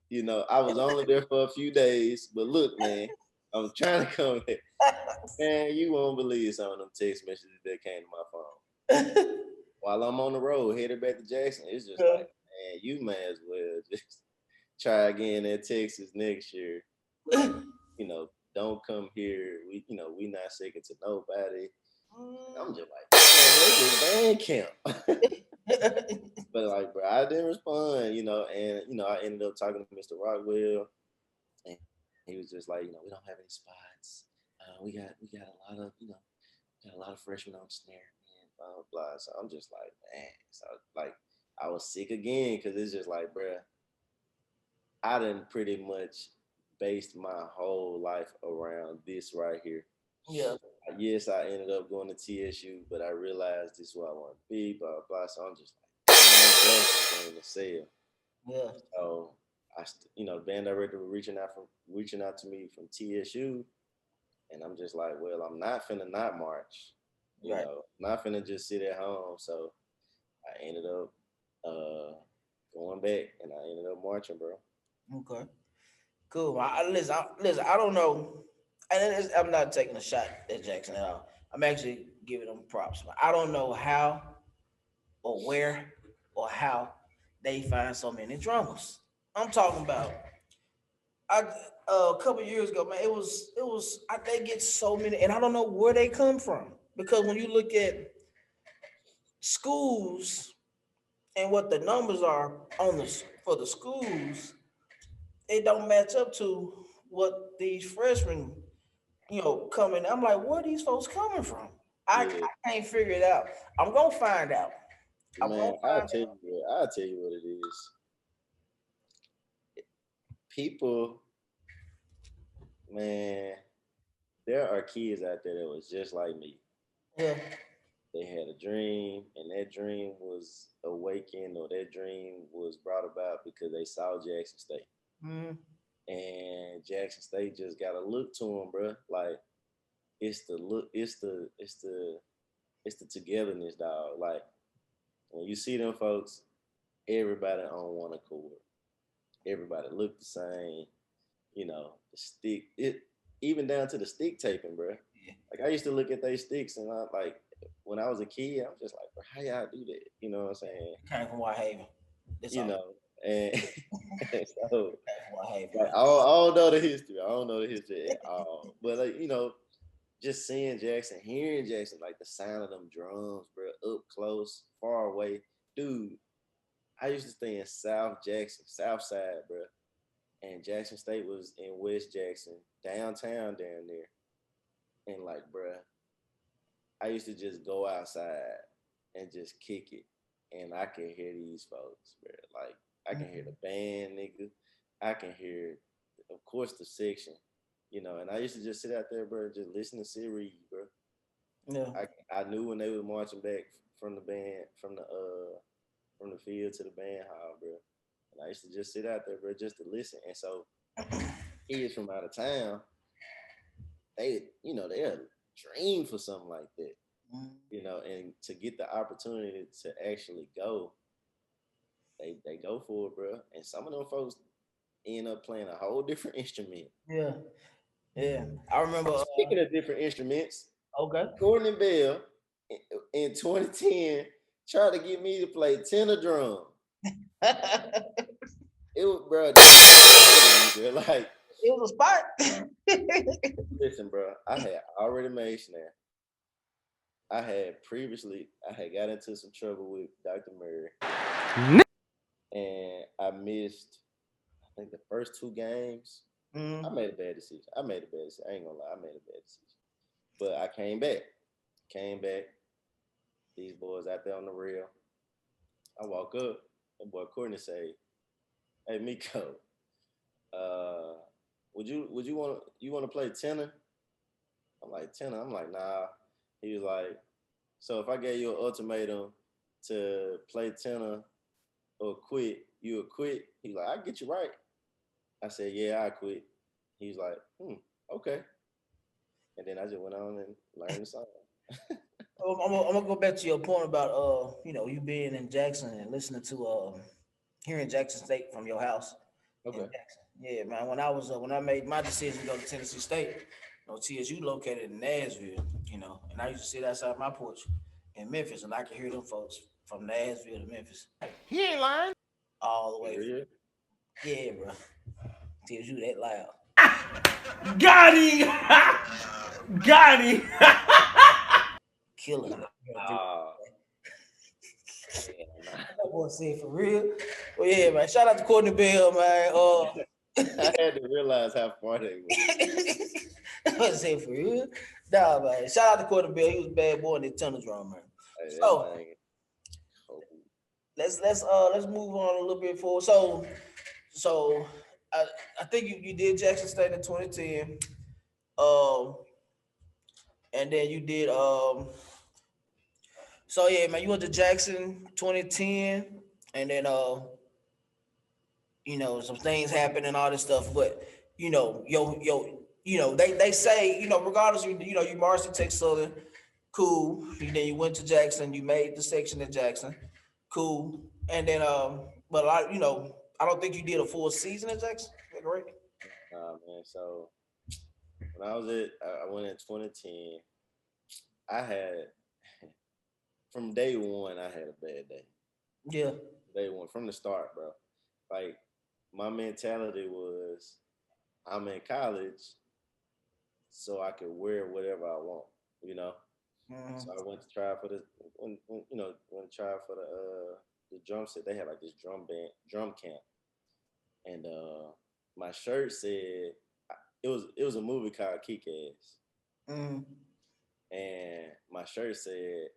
You know, I was only there for a few days, but look, man, I'm trying to come here. Man, you won't believe some of them text messages that came to my phone. While I'm on the road, headed back to Jackson, it's just like, man, you may as well just try again at Texas next year. You know, don't come here. We not second to nobody. I'm just like, man, this is band camp. But like, bro, I didn't respond, you know, and I ended up talking to Mr. Rockwell, and he was just like, you know, we don't have any spots. We got a lot of, got a lot of freshmen on snare and blah blah blah. So I'm just like, man, so like I was sick again because it's just like, bro, I done pretty much based my whole life around this right here. Yeah. Yes, I ended up going to TSU, but I realized this is what I want to be, blah, blah, blah. So I'm just like, I'm going to sell. Yeah. So the band director was reaching out to me from TSU, and I'm just like, well, I'm not finna not march. You know, not finna just sit at home. So I ended up going back, and I ended up marching, bro. Okay. Cool. Listen, I don't know. And I'm not taking a shot at Jackson at all. I'm actually giving them props. I don't know how or where or how they find so many drummers. I'm talking about a couple years ago, man. It was they get so many, and I don't know where they come from, because when you look at schools and what the numbers are for the schools, it don't match up to what these freshmen, coming. I'm like, where are these folks coming from? I can't figure it out. I'm gonna find out. Man, I'll tell you what it is. People, man, there are kids out there that was just like me. Yeah. They had a dream, and that dream was awakened, or that dream was brought about because they saw Jackson State. Mm-hmm. And Jackson State just got a look to them, bro. Like, it's the look, it's the togetherness, dog. Like, when you see them folks, everybody on one accord. Everybody look the same. The stick, even down to the stick taping, bro. Yeah. Like, I used to look at those sticks, and when I was a kid, I was just like, bro, how y'all do that? You know what I'm saying? Came from Whitehaven. And so Whitehaven. like, I don't know the history. I don't know the history at all. But just seeing Jackson, hearing Jackson, like the sound of them drums, bro, up close, far away. Dude, I used to stay in South Jackson, South Side, bro. And Jackson State was in West Jackson, downtown down there. And like, bro, I used to just go outside and just kick it. And I can hear these folks, bro. Like, I can hear the band, nigga. I can hear, of course, the section, and I used to just sit out there, bro, just listen to Sid Reed, bro. Yeah. I knew when they were marching back from the band, from the field to the band hall, bro. And I used to just sit out there, bro, just to listen. And so kids from out of town, they'll dream for something like that. And to get the opportunity to actually go, they go for it, bro. And some of them folks end up playing a whole different instrument. Yeah. Yeah. I remember. Speaking of different instruments, okay. Gordon and Bell in 2010 tried to get me to play tenor drum. It was, bro, like, it was a spot. Listen, bro, I had already made snare. I had got into some trouble with Dr. Murray. And I missed, I think, the first 2 games. I made a bad decision. I ain't gonna lie, I made a bad decision. But I came back. These boys out there on the rail. I walk up, and boy Courtney say, Hey Meco, uh, would you want to play tenor? I'm like tenor. I'm like nah. He was like, so if I gave you an ultimatum to play tenor or quit, you would quit. He's like, I get you right. I said, yeah, I quit. He's like, okay. And then I just went on and learned the song. I'm gonna go back to your point about you being in Jackson and listening to hearing Jackson State from your house in Okay. Jackson. Yeah, man. When I made my decision to go to Tennessee State, TSU located in Nashville, and I used to sit outside my porch in Memphis, and I could hear them folks from Nashville to Memphis He ain't lying. all the way. Yeah. Yeah, bro. TSU that loud. Got him! Got him! Killing. Ah, yeah, nah. That boy said for real. Well, yeah, man. Shout out to Courtney Bell, man. I had to realize how far they were. I say for real. Nah, man. Shout out to Courtney Bell. He was a bad boy in the tunnel drum, man. Hey, that So thing. Oh, let's move on a little bit forward. So I think you did Jackson State in 2010. And then you did so yeah, man, you went to Jackson 2010, and then some things happened and all this stuff, but they say, regardless, you marched to Texas Southern, cool. And then you went to Jackson, you made the section at Jackson, cool. And then but I don't think you did a full season at Jackson. Is that correct? man. So when I went in 2010. I had from day one, I had a bad day. Yeah. Day one from the start, bro. Like my mentality was, I'm in college, so I could wear whatever I want, you know. Mhm. So I went to try for went to try for the drum set. They had like this drum camp, and my shirt said it was a movie called Kick Ass, Mhm. and my shirt said,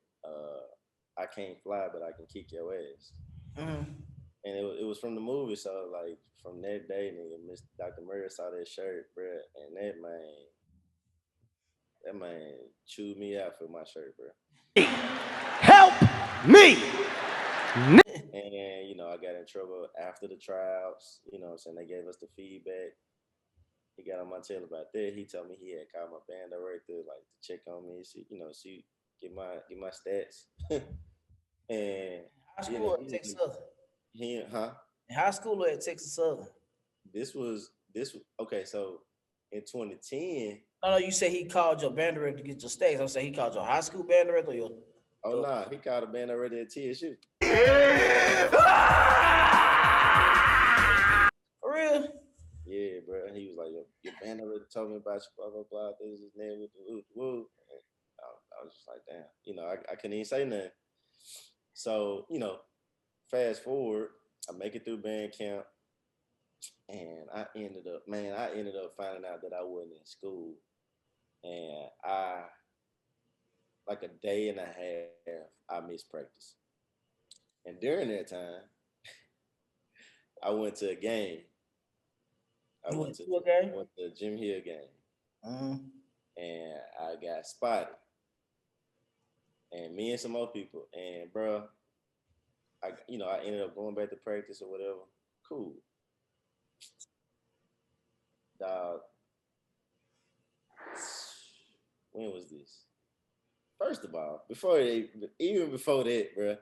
"I can't fly, but I can kick your ass." Mhm. And it was from the movie, so like from that day, nigga, Miss Dr. Murray saw that shirt, bruh, and that man chewed me out for my shirt, bro. Help me! And I got in trouble after the tryouts. You know what I'm saying? They gave us the feedback. He got on my tail about that. He told me he had called my band director, like, to check on me, see, get my stats. And High school or at Texas Southern? he, huh? In high school or at Texas Southern? This was okay. So in 2010, No, you say he called your band director to get your stakes. I'm saying he called your high school band director or oh nah, he called a band director at TSU. for real? Yeah, bro. And he was like, your band director told me about you, blah blah blah. This is name with the woo. And I was just like, damn. I couldn't even say nothing. So fast forward, I make it through band camp, and I ended up finding out that I wasn't in school, and like a day and a half, I missed practice. And during that time, I went to a game. I You went went to to a game? a Jim Hill game, Mhm. and I got spotted, and me and some more people, and bro, I ended up going back to practice or whatever. Cool, dog. When was this? First of all, even before that, bro,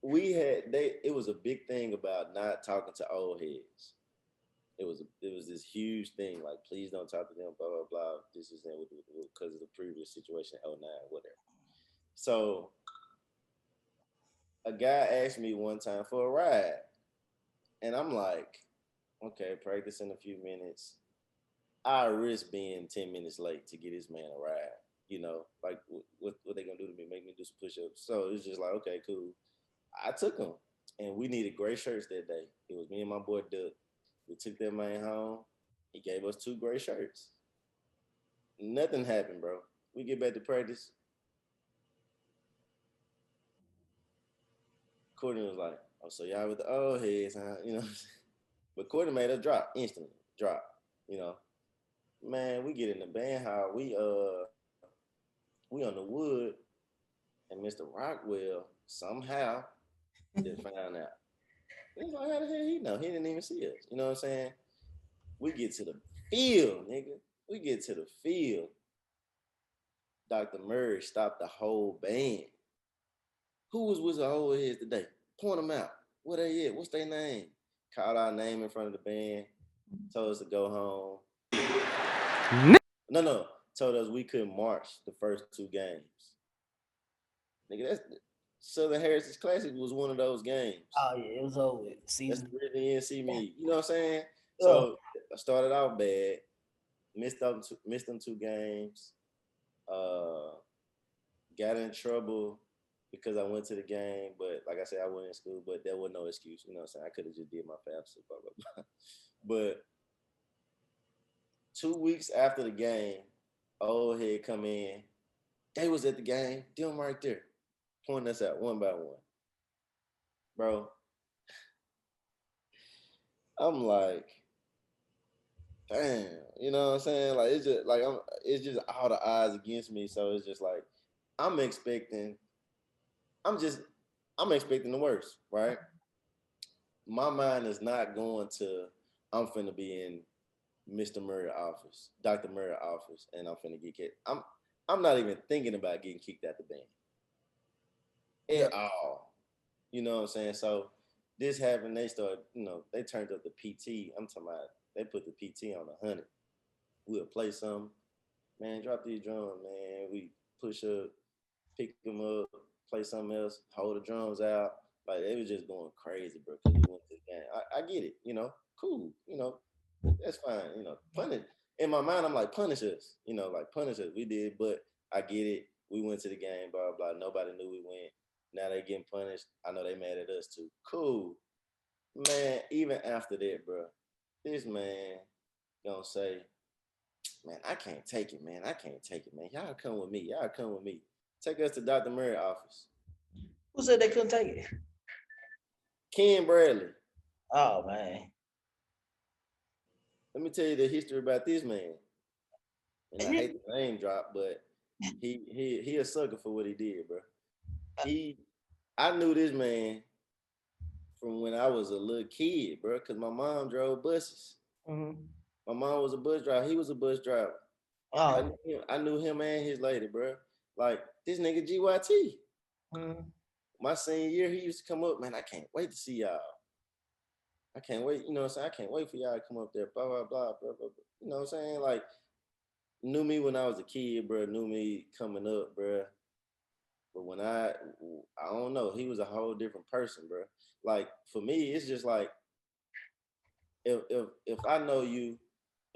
it was a big thing about not talking to old heads. It was this huge thing, like, please don't talk to them, blah blah blah. This is because of the previous situation, '09, whatever. So a guy asked me one time for a ride, and I'm like, okay, practice in a few minutes. I risk being 10 minutes late to get this man a ride. Like, what they gonna do to me? Make me do some push-ups? So it's just like, okay, cool. I took him, and we needed gray shirts that day. It was me and my boy Doug. We took that man home. He gave us 2 gray shirts. Nothing happened, bro. We get back to practice. Courtney was like, Oh, so y'all with the old heads, huh? You know. But Courtney made us drop instantly. Drop. You know. Man, we get in the band hall. We on the wood, and Mr. Rockwell somehow just found out. He's like, how the hell he know? He didn't even see us. You know what I'm saying? We get to the field, nigga. We get to the field. Dr. Murray stopped the whole band. Who was with the old heads today? Point them out. Where they at? What's their name? Called our name in front of the band. Told us to go home. No. Told us we couldn't march the first 2 games. Nigga, that's Southern Heritage Classic was one of those games. Oh yeah, it was over. That's Season. the NC me. You know what I'm saying? So I started out bad. Missed them 2 games. Got in trouble because I went to the game, but like I said, I went in school, but there was no excuse. You know what I'm saying? I could have just did my FAFSA, blah, blah, blah. But 2 weeks after the game, old head come in. They was at the game, them right there, pointing us out one by one. Bro, I'm like, damn, you know what I'm saying? Like it's just all the odds against me. So it's just like I'm expecting the worst, right? My mind is not going to I'm finna be in Mr. Murray office, Dr. Murray office, and I'm finna get kicked. I'm not even thinking about getting kicked out the band at all. You know what I'm saying? So this happened. They started, they turned up the PT. I'm talking about they put the PT on 100. We'll play some. Man, drop these drums, man. We push up, pick them up, play something else, hold the drums out. Like they was just going crazy, bro. Because we went to the game. I get it, cool, that's fine, punish. In my mind, I'm like, punish us, like punish us. We did, but I get it. We went to the game, blah, blah. Nobody knew we went. Now they getting punished. I know they mad at us too. Cool. Man, even after that, bro, this man gonna say, man, I can't take it, man. I can't take it, man. Y'all come with me. Y'all come with me. Take us to Dr. Murray's office. Who said they couldn't take it? Ken Bradley. Oh man. Let me tell you the history about this man. And I hate the name drop, but he a sucker for what he did, bro. I knew this man from when I was a little kid, bro, because my mom drove buses. Mm-hmm. My mom was a bus driver. He was a bus driver. Oh. I knew him and his lady, bro. Like, this nigga GYT. Mm-hmm. My senior year, he used to come up, man, I can't wait to see y'all. I can't wait, you know what I'm saying? I can't wait for y'all to come up there, blah, blah, blah, blah, blah. You know what I'm saying? Like, knew me when I was a kid, bro. Knew me coming up, bro. But when I don't know, he was a whole different person, bro. Like, for me, it's just like, if I know you,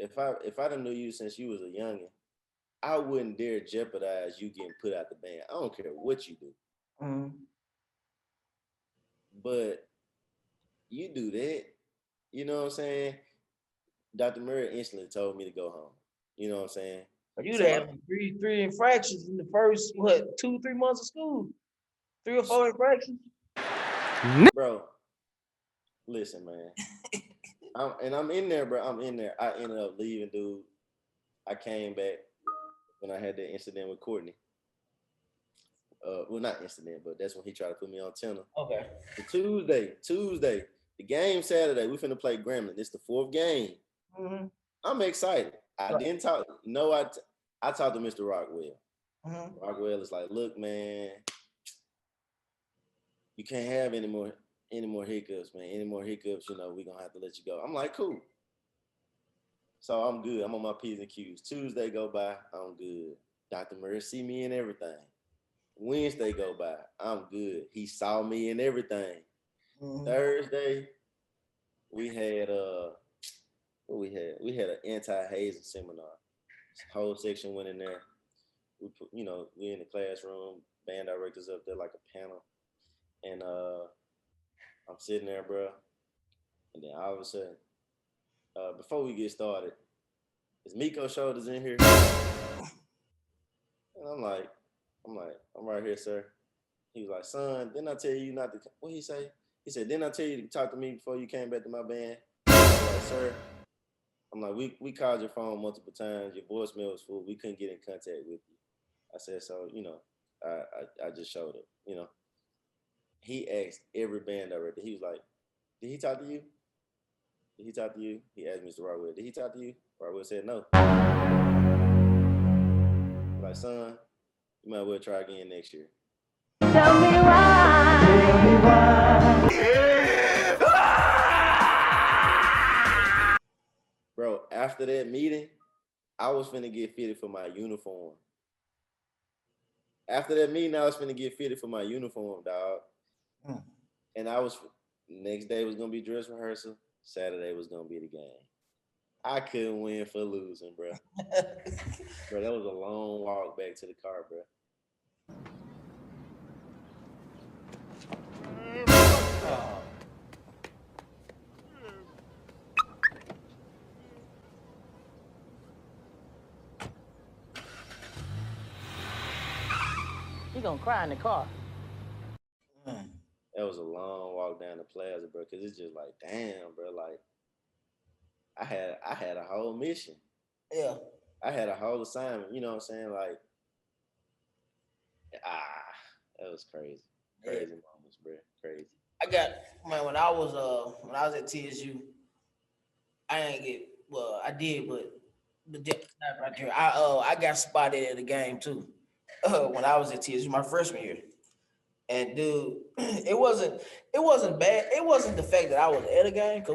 if I done knew you since you was a youngin', I wouldn't dare jeopardize you getting put out the band. I don't care what you do. Mm-hmm. But you do that, you know what I'm saying? Dr. Murray instantly told me to go home. You know what I'm saying? You had three infractions in the first 2-3 months of school. 3 or 4 infractions. Bro, listen, man. I'm in there, bro. I'm in there. I ended up leaving, dude. I came back when I had that incident with Courtney. Well, not incident, but that's when he tried to put me on tenor. Okay. Tuesday. The game Saturday, we finna play Gremlin. It's the 4th game. Mm-hmm. I'm excited. I didn't talk. No, I talked to Mr. Rockwell. Mm-hmm. Rockwell is like, look, man, you can't have any more hiccups, man. Any more hiccups, we're gonna have to let you go. I'm like, cool. So I'm good. I'm on my P's and Q's. Tuesday go by, I'm good. Dr. Murray see me in everything. Wednesday go by, I'm good. He saw me in everything. Mm-hmm. Thursday, we had we had an anti-hazing seminar. This whole section went in there. We put, we in the classroom, band directors up there like a panel. And I'm sitting there, bro. And then all of a sudden, before we get started, is Meco Shoulders in here? And I'm right here, sir. He was like, son, didn't I tell you not to? What he say? He said, didn't I tell you to talk to me before you came back to my band? I'm like, sir, I'm like, we called your phone multiple times. Your voicemail was full. We couldn't get in contact with you. I said, so, you know, I just showed up, you know. He asked every band director. He was like, did he talk to you? Did he talk to you? He asked Mr. Rockwell, did he talk to you? Rockwell said no. I'm like, son, you might well try again next year. Tell me why. Tell me why. Bro, after that meeting, I was finna get fitted for my uniform. After that meeting, I was finna get fitted for my uniform, dog. And I was, next day was gonna be dress rehearsal. Saturday was gonna be the game. I couldn't win for losing, bro. Bro, that was a long walk back to the car, bro. He gonna cry in the car. That was a long walk down the plaza, bro, because it's just like, damn, bro, like, I had a whole mission. Yeah. I had a whole assignment, you know what I'm saying? Like, that was crazy. Crazy moments, bro. Crazy. I got, man, when I was at TSU, I did, but right there. I got spotted at a game too. When I was at TSU my freshman year. And dude, it wasn't bad. It wasn't the fact that I was at a game, because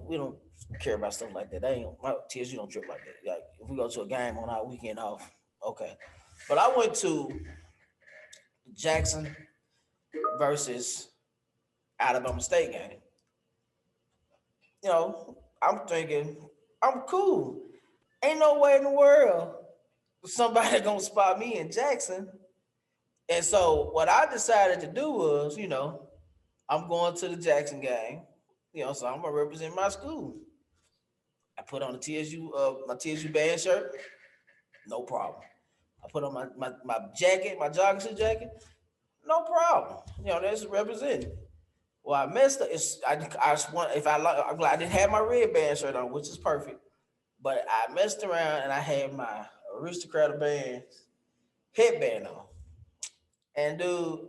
we don't care about stuff like that. My TSU don't trip like that. Like if we go to a game on our weekend off, okay. But I went to Jackson versus Alabama State game. You know, I'm thinking, I'm cool. Ain't no way in the world somebody gonna spot me in Jackson. And so what I decided to do was, you know, I'm going to the Jackson game, you know, so I'm gonna represent my school. I put on the my TSU band shirt, no problem. I put on my jacket, my jogging suit jacket, no problem. You know, that's representing. Well, I messed up. I just want, I'm glad I didn't have my red band shirt on, which is perfect. But I messed around and I had my Aristocrat band headband on. And dude,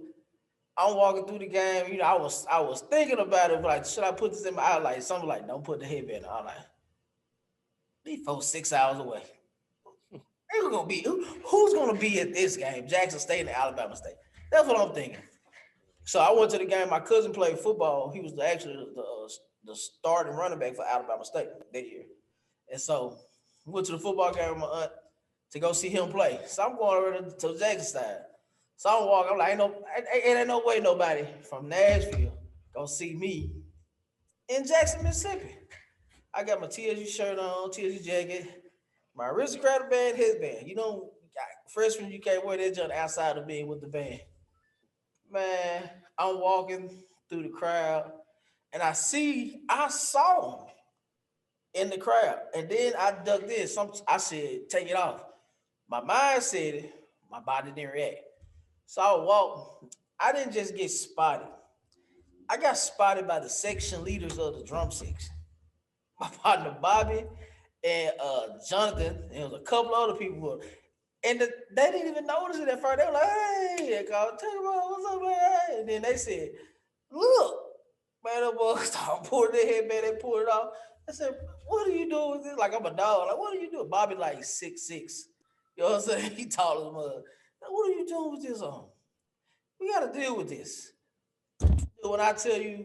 I'm walking through the game. You know, I was thinking about it, like, should I put this in my eye? Like, something like, don't put the headband on. I'm like, these folks 6 hours away. Who's gonna be at this game? Jackson State and Alabama State. That's what I'm thinking. So I went to the game. My cousin played football. He was actually the starting running back for Alabama State that year. And so we went to the football game with my aunt to go see him play. So I'm going over to Jackson side. So I'm walking. I'm like, ain't no way nobody from Nashville gonna see me in Jackson, Mississippi. I got my TSU shirt on, TSU jacket, my Aristocrat band, headband. You know, freshman, you can't wear that junk outside of being with the band. Man, I'm walking through the crowd and I saw him in the crowd. And then I ducked in. I said, take it off. My mind said it, my body didn't react. So I walked. I didn't just get spotted. I got spotted by the section leaders of the drum section. My partner Bobby and Jonathan, and there was a couple other people. And they didn't even notice it at first. They were like, hey, what's up, man? And then they said, look, man, the boys started pulling their headband, they pulled it off. I said, what are you doing with this? Like, I'm a dog. Like, what are you doing? Bobby like 6'6". You know what I'm saying? He tall as mud. Like, what are you doing with this on? We got to deal with this. When I tell you,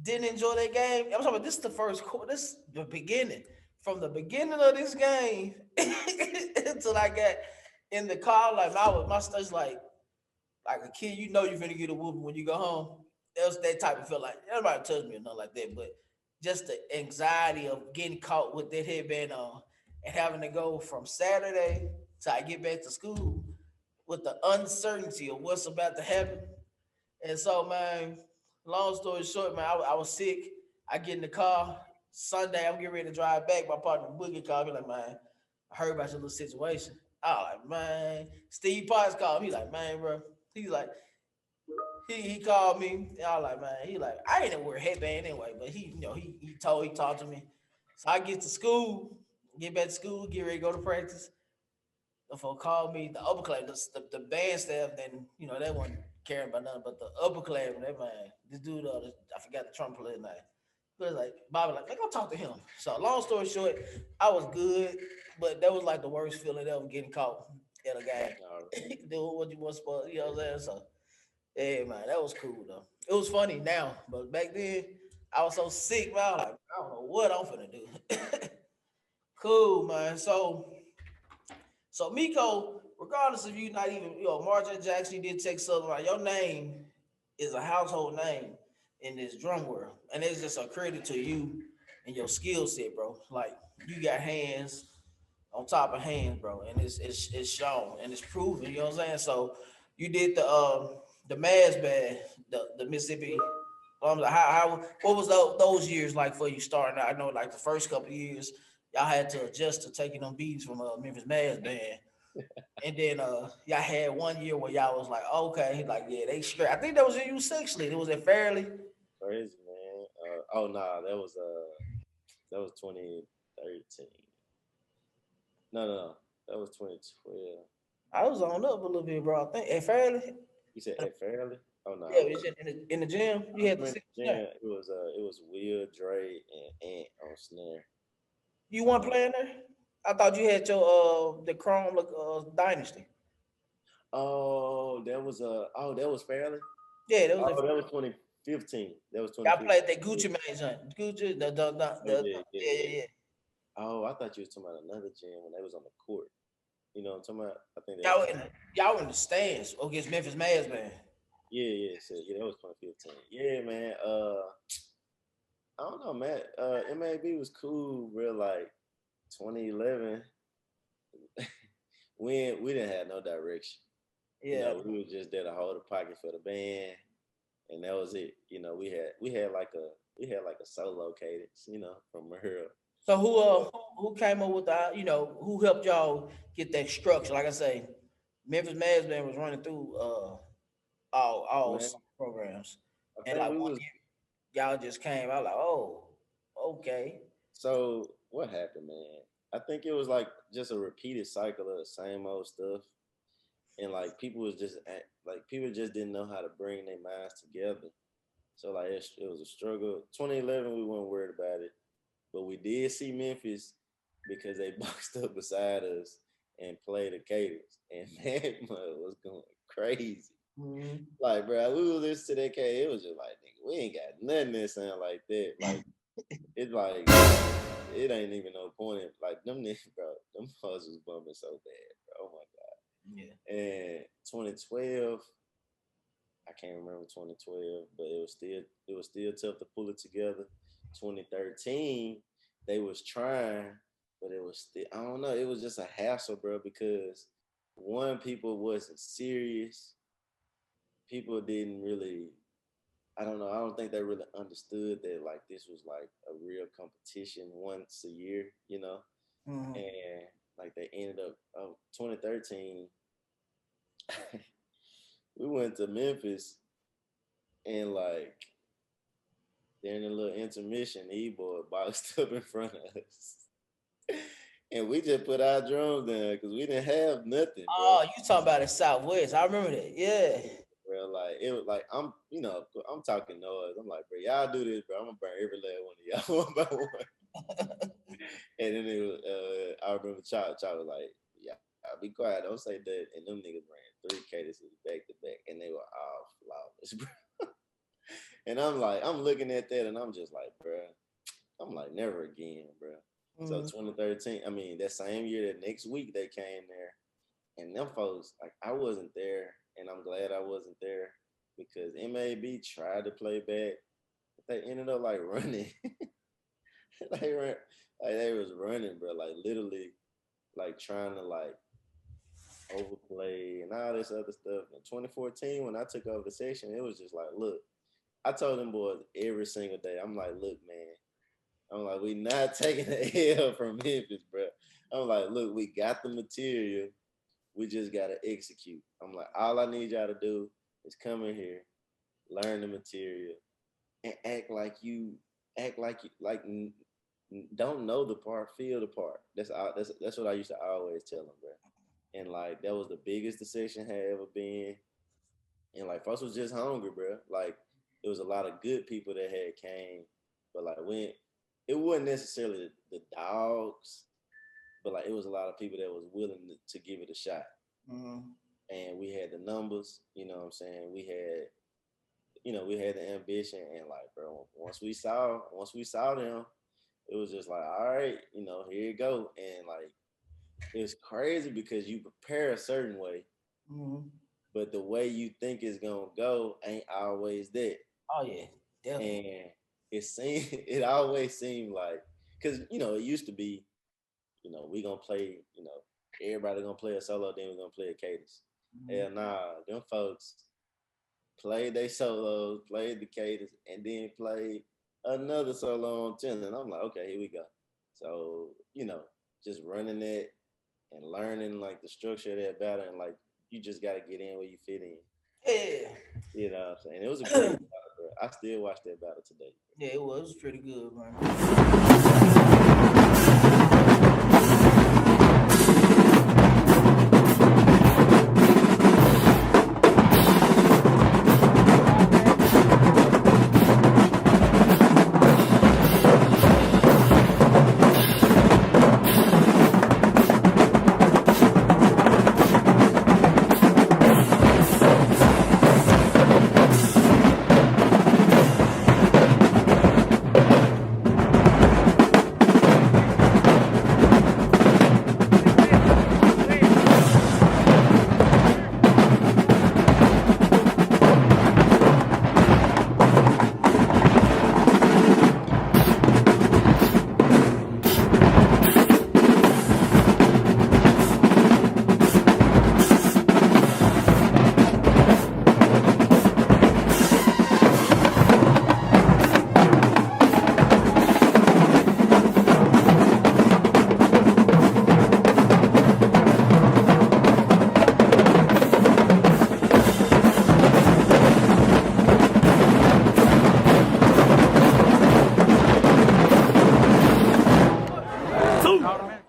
didn't enjoy that game, I'm talking about this is the first quarter. This is the beginning. From the beginning of this game until I got in the car, like my stuff's like a kid, you know you're gonna get a whooping when you go home. That was that type of feel like nobody touched me or nothing like that, but just the anxiety of getting caught with that headband on and having to go from Saturday till I get back to school with the uncertainty of what's about to happen. And so, man, long story short, man, I was sick. I get in the car Sunday. I'm getting ready to drive back. My partner Boogie called me like, man, I heard about your little situation. I was like, man, Steve Potts called me. He's like, man, bro. He's like, he called me. And I was like, man, I ain't wear a headband anyway, but he talked to me. So I get to school, get back to school, get ready to go to practice. The folk called me, the upper class, the band staff, then they wasn't caring about nothing, but the upper class, that man, this dude, I forgot the trumpet player's name. But like Bobby, like, go talk to him. So long story short, I was good, but that was like the worst feeling ever getting caught at a game. Doing what you was supposed, you know what I'm saying? So yeah, man, that was cool though. It was funny now, but back then I was so sick, man. I was like, I don't know what I'm finna do. Cool, man. So Meco, regardless of you not even, Marjorie Jackson, you did take Southern right. Your name is a household name in this drum world. And it's just a credit to you and your skill set, bro. Like you got hands on top of hands, bro. And it's shown and it's proven, you know what I'm saying? So you did the Mass Band, the Mississippi. How what was those years like for you starting out? I know like the first couple of years y'all had to adjust to taking them beats from Memphis Mass Band. And then y'all had 1 year where y'all was like, okay, like yeah, they straight. I think that was in U6 It was at Fairleigh. Crazy, man. Oh nah, that was 2013. No, that was 2012. I was on up a little bit, bro. I think at Fairleigh. You said at Fairleigh? Oh no, Yeah, I it was wasn't. in the gym. You I had the remember six yeah, snare. it was Will, Dre, and Ant on snare. You weren't Uh, playing there? I thought you had your the Chrome Dynasty. that was Fairleigh? Yeah, that was Oh, at that was 2015. That was y'all 2015. played that Gucci Mane joint. Gucci, Oh yeah, yeah, yeah, yeah. yeah, yeah. Oh, I thought you was talking about another gym when they was on the court. You know what I'm talking about? I think they was Y'all talking. in y'all in the stands against Memphis Mass Band. Yeah. So yeah, that was 2015. Yeah, man. I don't know, man. MAB was cool, real like 2011. We didn't have no direction. Yeah. We was just there to hold the pocket for the band, and that was it. We had like a solo cadence, from Merle. So But who came up with the who helped y'all get that structure? Like I say, Memphis Mass Band was running through all man, summer programs, I and think like we one was. year y'all just came out like, oh, okay. So what happened, man? I think it was like just a repeated cycle of the same old stuff, and like people just didn't know how to bring their minds together. So like it was a struggle. 2011, we weren't worried about it, but we did see Memphis because they boxed up beside us and played a cadence, and that mud was going crazy. Mhm. Like, bro, we was listening to that cadence. It was just like, nigga, we ain't got nothing that sound like that. Like, it's like it ain't even no point in like them niggas, bro. Them hoes was bumping so bad, bro. Oh my Yeah. god. And 2012. I can't remember 2012, but it was still tough to pull it together. 2013, they was trying, but it was still I don't know. It was just a hassle, bro, because one, people wasn't serious. People didn't really. I don't know. I don't think they really understood that like this was like a real competition once a year, Mhm. and like they ended up 2013. We went to Memphis and like during a little intermission, E-boy boxed up in front of us. And we just put our drums down because we didn't have nothing, bro. Oh, you talking about the Southwest? I remember that. Yeah. Bro, like it was like I'm talking noise. I'm like, bro, y'all do this, bro. I'm gonna burn every last one of y'all one by one. And then it was, I remember Chop was like, yeah, be quiet, don't say that. And them niggas ran 3 cadences back to back, and they were all flawless, bro. And I'm looking at that, and I'm just like, bro, I'm like, never again, bro. So Mhm. 2013, I mean, that same year, that next week they came there, and them folks, like, I wasn't there, and I'm glad I wasn't there because MAB tried to play back, but they ended up like running. they ran, like they was running, bro, like literally, like trying to like overplay and all this other stuff. In 2014, when I took over the section, it was just like, look, I told them boys every single day, I'm like, look, man. I'm like, we not taking the L from Memphis, bro. I'm like, look, we got the material. We just gotta execute. I'm like, all I need y'all to do is come in here learn the material, and act like you don't know the part, feel the part. That's what I used to always tell them, bro. And like that was the biggest the section had ever been. And like folks was just hungry, bro. Like it was a lot of good people that had came, but like when it wasn't necessarily the dogs, but like it was a lot of people that was willing to give it a shot. Mm-hmm. And we had the numbers, you know what I'm saying? We had the ambition, and like, bro, once we saw them, it was just like, all right, here you go. And like it's crazy because you prepare a certain way, Mm-hmm. but the way you think it's gonna go ain't always that. Oh yeah, definitely. And it always seemed like, because it used to be, we gonna play, everybody gonna play a solo, then we're gonna play a cadence. Mm-hmm. Hell nah, them folks played they solos, played the cadence, and then played another solo on 10. And I'm like, okay, here we go. So, just running it and learning like the structure of that battle, and like you just gotta get in where you fit in. Yeah. You know what I'm saying? It was a great battle, bro. I still watch that battle today. Yeah, it was pretty good, man.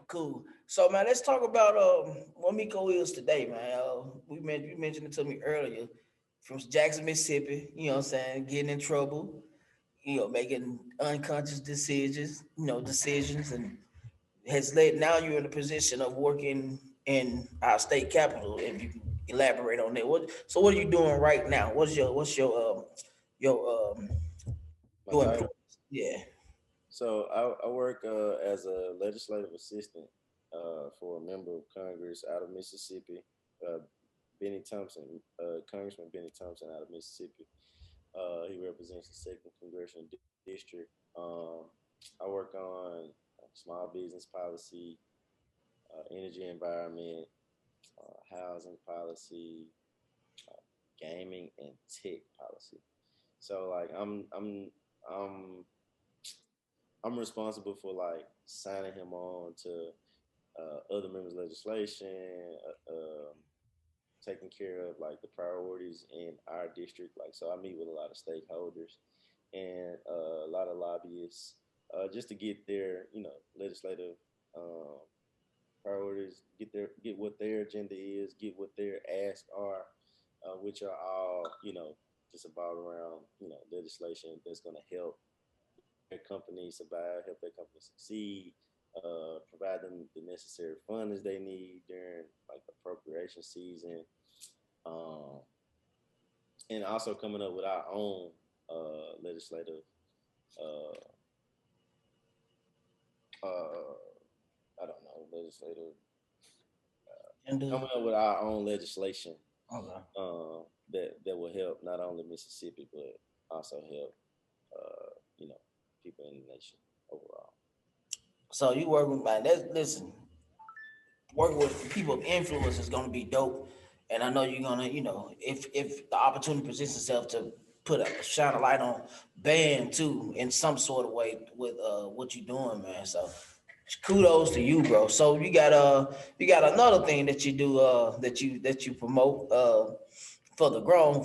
Cool. So man, let's talk about what Meco is today, man. You mentioned it to me earlier. From Jackson, Mississippi, you know what I'm saying, getting in trouble, making unconscious decisions, and has led now you're in a position of working in our state capital. If you can elaborate on that. What are you doing right now? What's your My your title. employees? Yeah. So I work as a legislative assistant for a member of Congress out of Mississippi, Benny Thompson, Congressman Benny Thompson out of Mississippi. He represents the second congressional district. I work on small business policy, energy environment, housing policy, gaming, and tech policy. So like I'm responsible for like signing him on to other members' legislation, taking care of like the priorities in our district. Like, so I meet with a lot of stakeholders and a lot of lobbyists just to get their, legislative priorities, get what their agenda is, get what their asks are, which are all, just about around, legislation that's going to help their company survive, help their company succeed, provide them the necessary funds they need during like appropriation season, and also coming up with our own legislative, I don't know, legislative, coming up with our own legislation that will help not only Mississippi but also help people in the nation overall. So you work with man. Listen, working with people of influence is gonna be dope. And I know you're gonna, if the opportunity presents itself to shine a light on band too in some sort of way with what you're doing, man. So kudos to you, bro. So you got another thing that you do that you promote for the grown